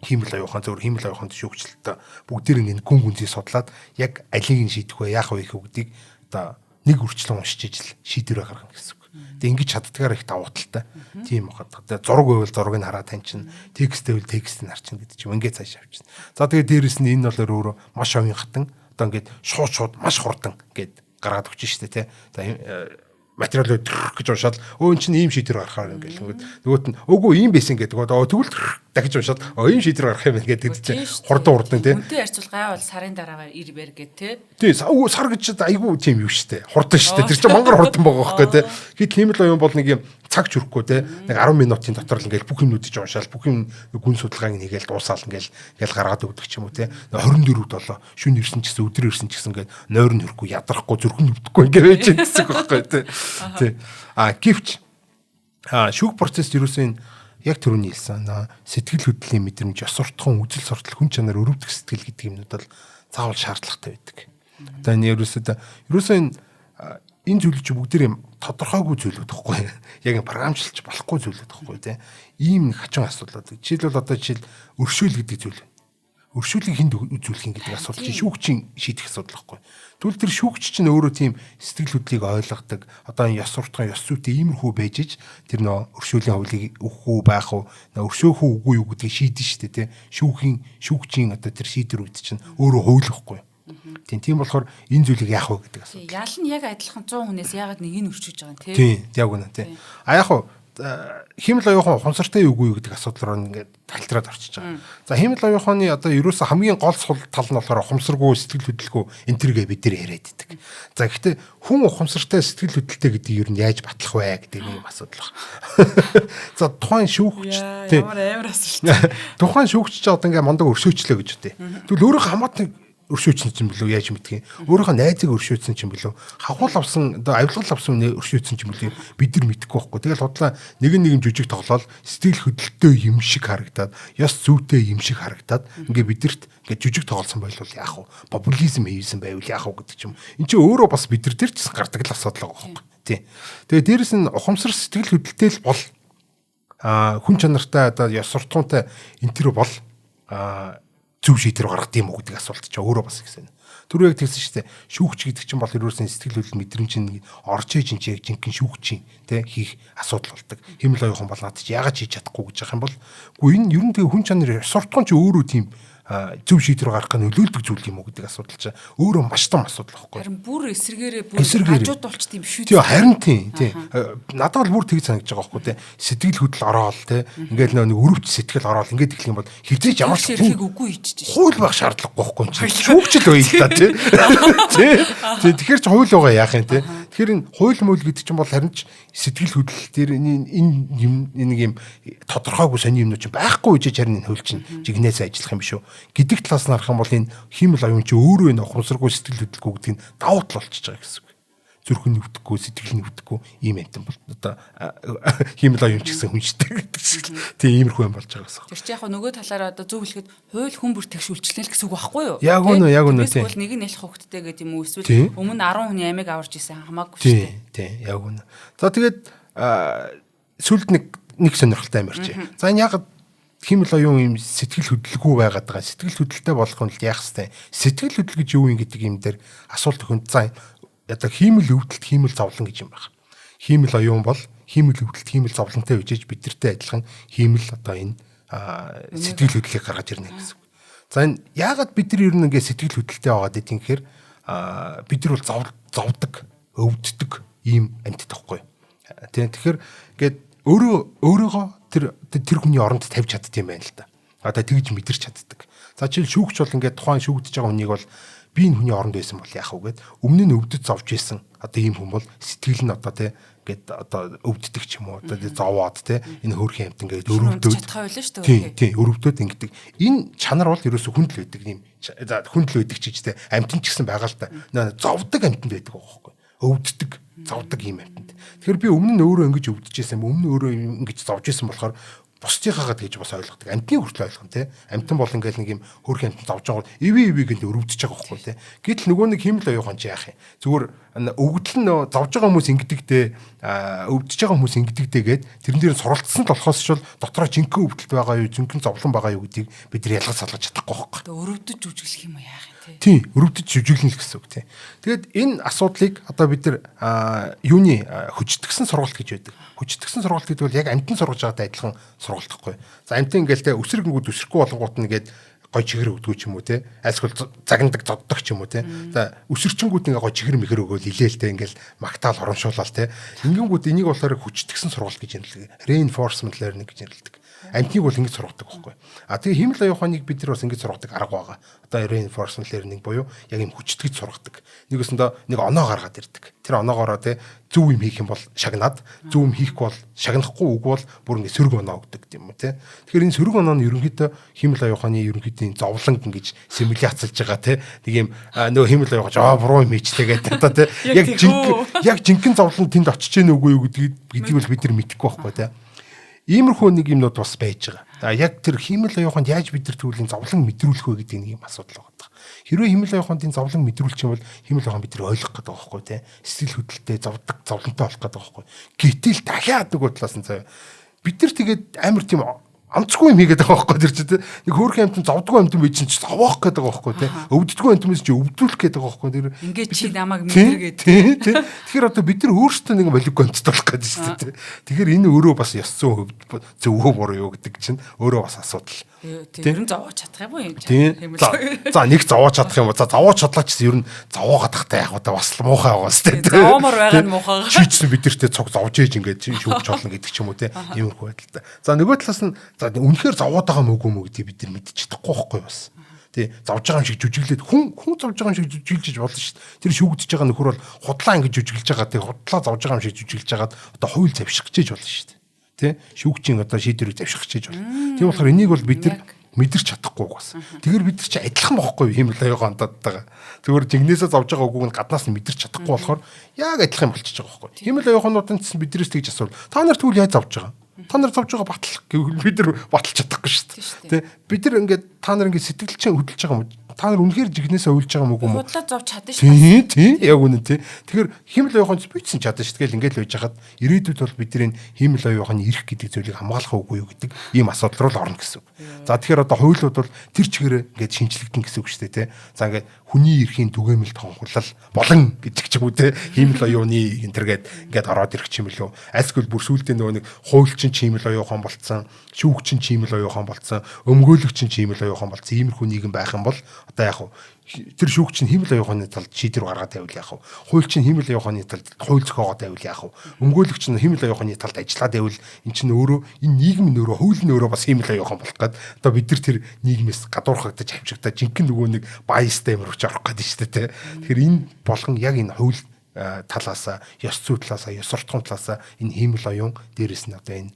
хиймэл оюухан хиймэл оюуханд шүүгчлэлтэй бүгдээрээ гүн гүнзгий судлаад яг алийг нь шийдэх вэ, яах вэ гэдгийг одоо нэг үрчлэн уншиж ижил шийдвэрээ гаргана гэсэн үг. Тэгээ ингэж чаддгаар их давуу талтай. Тийм бахад. Тэгээ зураг байвал зургийг хараад таньчин, текст байвал текстийг харчин гэдэг чинь ингээд цааш явчихна. За тэгээ дээрэс нь энэ бол өөрөө маш оюун хатан одоо ингээд шууд маш хурдан ингээд гаргаад өгч штэ тий. За материал гэж уншаад өө эн чинь ийм шийдвэр гаргахаар ингээд нөгөөт нь үгүй ийм байсан гэдэг. Тэгвэл дахиж уншаад ийм шийдвэр гаргах юм байна гэдэг чинь хурдан тий. Үнтэй харьцуул гайвал сарын дараагаар ирбэр гэд тий. Тий сар гэж айгүй тийм юу штэ. Хурдан штэ. Тэр чинь мангар хурдан байгаа байхгүй тий. Гэт хиймэл оюун бол нэг юм цаг ч хүрэхгүй тий. Нэг 10 минутын дотор л ингээд бүх юмнуудыг уншаал бүх юм гүн судалгааг нэгээл дуусаал ингээд гаргаад өгдөг ч юм уу тий. 24-д болоо шүн ирсэн ч гэсэн өдөр ирсэн ч гэсэн ингээд нойр нь хөрөхгүй ядрахгүй зүрхэн өвдөхгүй ингээд байж гэсэн байхгүй тий. Тий. Гэвч шүүх процесс ерөөсөө яг түрүүний хэлсэн сэтгэл хөдлөлийн мэдрэмж, ёс суртахуун, үзэл суртал, хүн чанар, өрөвдөх сэтгэл гэдэг юмнууд бол заавал шаардлагатай байдаг. Одоо энэ ерөөсөө энэ зүйлүүд чи бүгдээр тодорхойгүй зүйлүүд байхгүй. Яг програмчлалч болохгүй зүйлүүд байхгүй тий. Ийм нэг хачин асуудал. Жишээлбэл одоо өршөөл гэдэг зүйл. Өршөөлийг хүнд үзүүлэх гэдэг асуудал чинь шүүгчийн шийдэх асуудал байхгүй. Тэгвэл тэр шүүгч чинь өөрөө тийм сэтгэл хөдлөлийг ойлгодог. Одоо ёс суртахуун, ёс зүйтэй иймэрхүү байж ич тэр нөө өршөөлийн хуулийг өгөх үү байх уу, өршөөх үү үгүй юу гэдгийг шийдэн штэ тий. Шүүгчийн одоо тэр шийдвэрүүд чинь өөрөө хуулихгүй. Тийм болохоор энэ зүйлийг яах вэ гэдэг асуудал. Ял нь яг адилхан 100 хүнээс яагаад нэг нь өршөж байгаа юм тий. Тийм, яг үнэ тий. Яг уу хиймэл оюухан ухамсартай үгүй юу гэдэг асуудал руу ингээд тайлтраад орчиж байгаа. За хиймэл оюуханы одоо ерөөсө хамгийн гол сул тал нь болохоор ухамсаргүй сэтгэл хөдлөлгүй энтергээ бид нэр яриад идэг. За гэхдээ хүн ухамсартай сэтгэл хөдлөлтэй гэдэг юу нь яаж батлах вэ гэдэг нэг юм асуудал байна. За тухайн шүүгч ямар асуулт. Тухайн шүүгч ч одоо ингээд мондог өршөөчлөө гэж үтэй. Тэгвэл өөрөө хамаатан өршөөцсөн ч юм бэлүү яаж мэдгийг өөрийнхөө найзыг өршөөцсөн ч юм бэлүү хавхал авсан одоо авилгал авсан үнэ өршөөцсөн ч юм бэлүү бид нар мэдэхгүй байхгүй. Тэгэл худлаа нэг жүжиг тоглоод сэтгэл хөдлөлтөө юм шиг харагдаад ёс зүйтэй юм шиг харагдаад ингээ бидэрт ингээ жүжиг тоглосон байлвал яах вэ? Популизм хийсэн байвал яах вэ гэдэг ч юм. Энд чинь өөрөө бас бид нар тэр ч гардаг л асуудал байгаа байхгүй. Тий. Тэгээ дээрэс нь ухамсар сэтгэл хөдлөлтэй л бол хүн чанартай одоо ёс суртахуунтай энэ төр бол зөв шийдвэр гаргах юм уу гэдэг асуулт ч өөрөө бас ихсэн. Түр яг тэгсэн шүү дээ. Шүүгч гэдэг чинь бол ерөөсөн сэтгэл хөдлөл мэдрэмж нь орж ээж энэ яг жинхэнэ шүүгчийн те хийх асуудал болдог. Хэмэл оюухан бол надад чи яагаад хийж чадахгүй гэж байгаа юм бол үгүй энэ ер нь тэгээ хүн чанарын суртахуун чи өөрөө тийм зөв шийдвэр гаргах нөлөөлдөг зүйл юм уу гэдэг асуудал чинь өөрөө маш том асуудал байхгүй. Харин бүр эсэргээрээ бүр хажууд болчт юм шүү. Тийм харин тийм. Надад бол бүр тийг санагдаж байгаа байхгүй те. Сэтгэл хөдлөл ороод те. Ингээл нэг өрөвч сэтгэл ороод ингээд эхлэх юм бол хизээч ямар ч хэрхийг үгүй хийчих. Хууль байх шаардлагагүй байхгүй юм чи. Шүүгчл бай л та тий. Тэгэхээр ч хууль байгаа яах юм те. Тэгэхээр энэ хууль мөл гэдэг чинь бол харин ч сэтгэл хөдлөл дээр энэ нэг юм тодорхойгүй сони юмнууд чинь байхгүй үжиж харин энэ хууль чинь жигнээс ажиллах юм биш үү гэдэг талаас нь харах юм бол энэ хиймэл оюун чи өөрөө энэ ухамсаргүй сэтгэл хөдлөлгүй гэдэг нь давуу тал болчихж байгаа гэсэн үг. Зүрхэн нэвдэхгүй, сэтгэл нэвдэхгүй ийм амтан бол одоо хиймэл оюун ч гэсэн хүнштэй гэдэг шиг тийм иймэрхүү юм болж байгаа гэсэн. Тэр чи яг нөгөө талаараа одоо зөв хэлэхэд хууль хүн бүр тэгшүүлчихлээ л гэсэн үг байхгүй юу? Яг үнэ тийм. Эсвэл нэг нь ялах хөвгттэй гэдэг юм уу? Эсвэл өмнө 10 хүний амийг аварч исэн хамаагүй шүү дээ. Тийм, яг үнэ. За тэгээд сүлд нэг сонирхолтой юм ярьж. За энэ яг хиймэл оюун юм сэтгэл хөдлөлгүй байгаад байгаа. Сэтгэл хөдлөлтэй болох нь л яах вэ? Сэтгэл хөдлөл гэж юу юм гэдэг юм дээр асуулт өгөн. За одоо хиймэл өвдөлт хиймэл зовлон гэж юм байна. Хиймэл оюун бол хиймэл өвдөлт хиймэл зовлонтой үжиж бидэртэй адилхан хиймэл одоо энэ сэтгэл хөдлөлийг гаргаж ирнэ гэсэн. За энэ яагаад бид нар ер нь ингээ сэтгэл хөдлөлтэй байгаад идэх юм гэхээр бид нар бол зовдөг, өвддөг ийм амьтад тахгүй. Тэгэхээр ингээд өөрийгөө тэр хүний оронд тавьж чаддсан юм байна л да. Одоо тэгж мэдэрч чаддаг. За жишээл шүүгч бол ингээд тухайн шүүгдэж байгаа хүнийг бол би энэ хүний оронд байсан бол яах вэ гэд өмнө нь өвдөж зовж исэн. Одоо ийм хүн бол сэтгэл нь одоо те ингээд одоо өвддөг ч юм уу одоо зовоод те энэ хөөрхөн амт ингээд өрөвдөд тийм өрөвдөд ингээд энэ чанар бол ерөөсө хүндл байдаг юм. Хүндл байдаг ч гэж те амтэн ч гэсэн байгаа л да. Зовдөг амтэн байдаг байхгүй. Өвддөг зовдөг юм амтанд. Тэгэхээр би өмнө нь өөрөө ингэж өвдөж исэн, өмнө нь өөрөө ингэж зовж исэн болохоор бусдынхаагаа тэгж бас ойлгодог. Амтны хүртэл ойлгоно те. Амтан бол ингээл нэг юм хөрх амтан зовж байгаа бол иви гэнэ өрөвдөж байгаа байхгүй те. Гэтэл нөгөө нэг хиймэл оюухан ч яах юм. Зүгээр өвгдөл нь зовж байгаа хүмүүс ингэдэгтэй өвдөж байгаа хүмүүс ингэдэгтэй гээд тэрэн дээр суралцсан л болохоос ч бол дотроо жинхэнэ өвдөлт байгаа юу, жинхэнэ зовлон байгаа юу гэдгийг бид нар ялгаж салгаж чадахгүй байхгүй. Одоо өрөвдөж үжиглэх юм уу яах юм те. Тийм, өрөвдөж жүжиглэнэ л гэсэн үг тийм. Тэгээд энэ асуудлыг одоо бид нар юуны хүчтгсэн сургалт гэж байдаг. Хүчтгсэн сургалт гэдэг бол яг амтан сургаж байгаатай адилхан сургалт гэхгүй. За амтан ингээл те өсрөгнгүүд өсрөхгүй болгоот нэгээд гой чихэр өгдөг ч юм уу те. Айлсгол загнадаг зоддог ч юм уу те. За өсөрчөнгүүд ингээ гой чихэр мэхэр өгөөл илээлтэй ингээл магтаал хоромшуулаад те. Ингэнгүүд энийг болохоор хүчтгсэн сургалт гэж нэрлэдэг. Reinforcement learning гэж нэрлэдэг. Амтныг бол ингэж сургадаг байхгүй. Тэгээ хиймэл оюуханыг бид нар бас ингэж сургадаг арга байгаа. Одоо reinforcement learning буюу яг юм хүчтгэж сургадаг. Нэгөөсөндөө нэг оноо гаргаад ирдэг. Тэр оноогоороо те зөв юм хийх юм бол шагнаад, зөв юм хийхгүй бол шагнахгүй үг бол бүр ингэ сөрөг оноо өгдөг юм те. Тэгэхээр энэ сөрөг оноо нь ерөнхийдөө хиймэл оюуханы ерөнхийдөө зовлон ингэж симуляцлж байгаа те. Нэг юм нөгөө хиймэл оюухаж буруу юм хийчлээ гэдэг одоо те. Яг жинхэнэ зовлон тэнд очиж гэнэ үгүй юу гэдгийг бол бид нар мэдэхгүй байхгүй те. Иймэрхүү нэг юмнууд бас байж байгаа. Яг тэр хиймэл оюуханд яаж бид нар түүлийн зовлон мэдрүүлэх вэ гэдэг нэг юм асуудал байгаа. Хэрвээ хиймэл оюуханд энэ зовлон мэдрүүлчих юм бол хиймэл оюухан бид нар ойлгох гэдэг байхгүй тий. Сэтгэл хөдлөлтэй зовдөг зовлонтой болох гэдэг байхгүй. Гэтэл дахиад нөгөө талаас нь заяа. Бид нар тэгээд амар тийм амцгүй юм хийгээд байгаа байхгүй тэр чинь нэг хөөрхөн амтан зовдгүй амтан бий чинь зовоох гэдэг байгаа байхгүй тий. Өвддгүй амтанээс чи өвдүүлэх гэдэг байгаа байхгүй тэр. Ингээд чи намайг мэдэргээд тий. Тэгэхээр одоо бид нар өөрсдөө нэг молиггүй амтд болох гэдэг шүү дээ. Тэгэхээр энэ өөрөө бас ёс зүйн хувьд зөвөө буруу юу гэдэг чинь өөрөө бас асуудал. Тэр нь зовоож чадах юм уу юм чинь. За нэг зовоож чадах юм уу? За зовоож чадлаа ч ер нь зовоогоод тахтай яг одоо бас муухай байгаа шүү дээ. Зовоомор байгаа нь муухай. Чийчсэн бид нартэй цог зовж ээж ингээд шүүгч болно гэдэг ч юм уу те. Иймэрхүү байдалтай. За нөгөө талаас нь за үнэхээр зовоод байгаа мөг юм уу гэдгийг бид нар мэдчих чадахгүй байхгүй бас. Тий зовж байгаа юм шиг жүжиглээд хүн зовж байгаа юм шиг жүжиглэж болно шүү дээ. Тэр шүүгдэж байгаа нөхөр бол худлаа ингэж жүжиглэж байгаа тий худлаа зовж байгаа юм шиг жүжиглэж байгаад одоо хууль завших гэж болно шүү дээ. Тэ шүүгчийн одоо шийдвэрийг завших гэж болно. Тийм болохоор энийг бол бид нар мэдэрч чадахгүй бас. Тэгэхээр бид нар чи адилхан бохгүй хиймэл оюухан хандаад байгаа. Зүгээр жигнэсээ зовж байгаа үгүйг нь гаднаас нь мэдэрч чадахгүй болохоор яг адилхан юм болчихж байгаа байхгүй. Хиймэл оюухануудын чинь биднээс тэгж асуул. Та нар тэгвэл яаж зовж байгаа? Та нар зовж байгаа батлах гэвэл бид нар баталж чадахгүй шүү дээ. Тэ бид нар ингээд та нар ингээд сэтгэл чинь хөдөлж байгаа юм. та нар үнэхээр жигнэсээ уйлж байгаа мөг юм уу? Худлаа зовж чадна шүү. Тийм яг үнэн тийм. Тэгэхээр хиймэл оюухан бичсэн чадна шүү. Тэгэл ингээл байж хахад ирээдүйд бол бидний хиймэл оюухан ирэх гэдэг зүйлийг хамгаалах үгүй юу гэдэг ийм асуудал руу орно гэсэн үг. За тэгэхээр одоо хуулиуд бол тэр чигээрээ ингээд шинжлэгдэн гэсэн үг шүү дээ тийм. За ингээд хүний эрхийн түгээмэл тонхорлол болон гэдэг ч юм уу тийм. Хиймэл оюуны энтергээд ингээд ороод ирэх юм лөө. Альсгүй бүр сүүлдээ нөгөө нэг хуульчин хиймэл оюухан болцсон, шүүгчин хиймэл оюухан болцсон, өмгөөлөгчин хиймэл оюухан болцсон. Иймэрхүү нийгэм байх юм бол одоо яг тэр шүүгч нь хиймэл оюуханы талд шийдвэр гаргаад байвал яах вэ? Хуульч нь хиймэл оюуханы талд хууль зохиогоод байвал яах вэ? Өмгөөлөгч нь хиймэл оюуханы талд ажиллаад байвал эн чинь өөрөө энэ нийгэм нь өөрөө хууль нь өөрөө бас хиймэл оюухан болох гээд одоо бид нар тэр нийгмээс гадуурхагдаж авчигдаа жинхэнэ нөгөө нэг баястай юм рууч орох гэдэг шүү дээ. Тэгэхээр энэ болгон яг энэ хууль талаасаа, ёс зүй талаасаа, ёс суртахуун талаасаа энэ хиймэл оюун дээрээс нь одоо энэ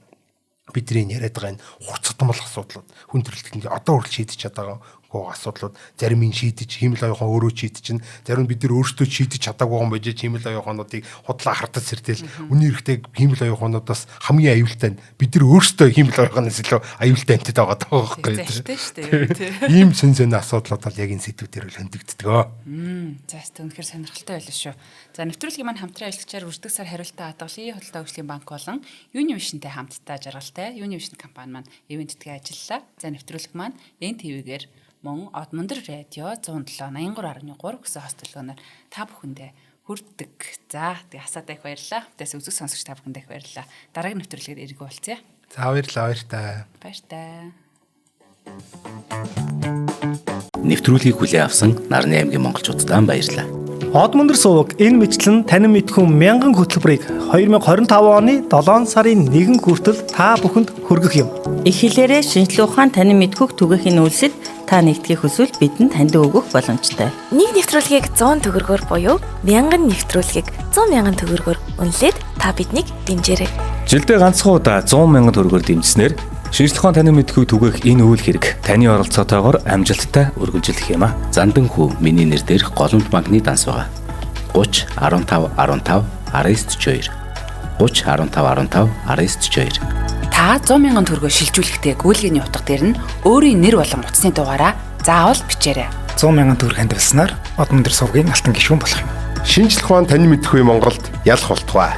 бидний яриад байгаа энэ хурцтамал асуудлууд хүн төрөлхтөнд одоо хүртэл шийдэж чадаагүй асуудлууд зарим нь шийдэж хиймэл оюухан өөрөө шийдэж чинь зарим бид нар өөрсдөө шийдэж чадаагүй юм байж хиймэл оюухануудыг худлаа хартаж сэртэл үнэн хэрэгтэй хиймэл оюухануудаас хамгийн аюултай нь бид нар өөрсдөө хиймэл оюуханаас илүү аюултай энтэд байгаа даа байхгүй юу. Ийм сэн асуудлууд бол яг энэ сэдвүүдээр л хөндөгддөг. За үнэхээр сонирхолтой байлаа шүү. За нэвтрүүлгийн маань хамтран ажиллагчаар үрдэг сар хариултаа хадгалагчийн худалдаа хөгжлийн банк болон Univision-тэй хамтдаа жаргалтай Univision компани маань ивэнтдгээ ажиллалаа. За нэвтрүүлэг маань NTV-гээр мөн Одмондөр радио 107.83 гэсэн хост төлөөнөөр та бүхэндээ хүрдэг. За тэгээ хасаад их баярлалаа. Тэс үзэг сонсогч та бүхэндээ их баярлалаа. Дараагийн нэвтрүүлгээр эргүү болцъя. За баярлалаа. Баяртай. Нэвтрүүлгийг хүлээн авсан Нарны аймгийн монголчуудаа баярлалаа. Одмондөр суваг энэ мэтлэн танин мэдхүн мянган хөтөлбөрийг 2025 оны 7 сарын 1 хүртэл та бүхэнд хүргэх юм. Их хэлээрээ шинжлэх ухаан танин мэдхүг түгээхийн үйлсэд та нэгтгэх хүсвэл бидэнд танд өгөх боломжтой. Нэг нэвтрүүлгийг 100 төгрөгөөр буюу 1000 нэвтрүүлгийг 100,000 төгрөгөөр үнэлээд та биднийг дэмжээрэй. Жилдээ ганцхан удаа 100,000 төгрөгөөр дэмжснээр шинжлэх ухаан танин мэдхүг түгээх энэ үйл хэрэг таны оролцоотойгоор амжилттай үргэлжлэх юм а. Зандан хүү миний нэр дээрх голомт банкны данс байгаа. 30 15 15 1942 30 15 15 1942 Та 100,000 төгрөгөөр шилжүүлэхдээ гүйлгээний утга дээр нь өөрийн нэр болон утасны дугаараа заавал бичээрэй. 100,000 төгрөг хандвалснаар Одмондөр сувгийн алтан гишүүн болох юм. Шинжлэх ухаан танин мэдхгүй Монголд ялах болтугай.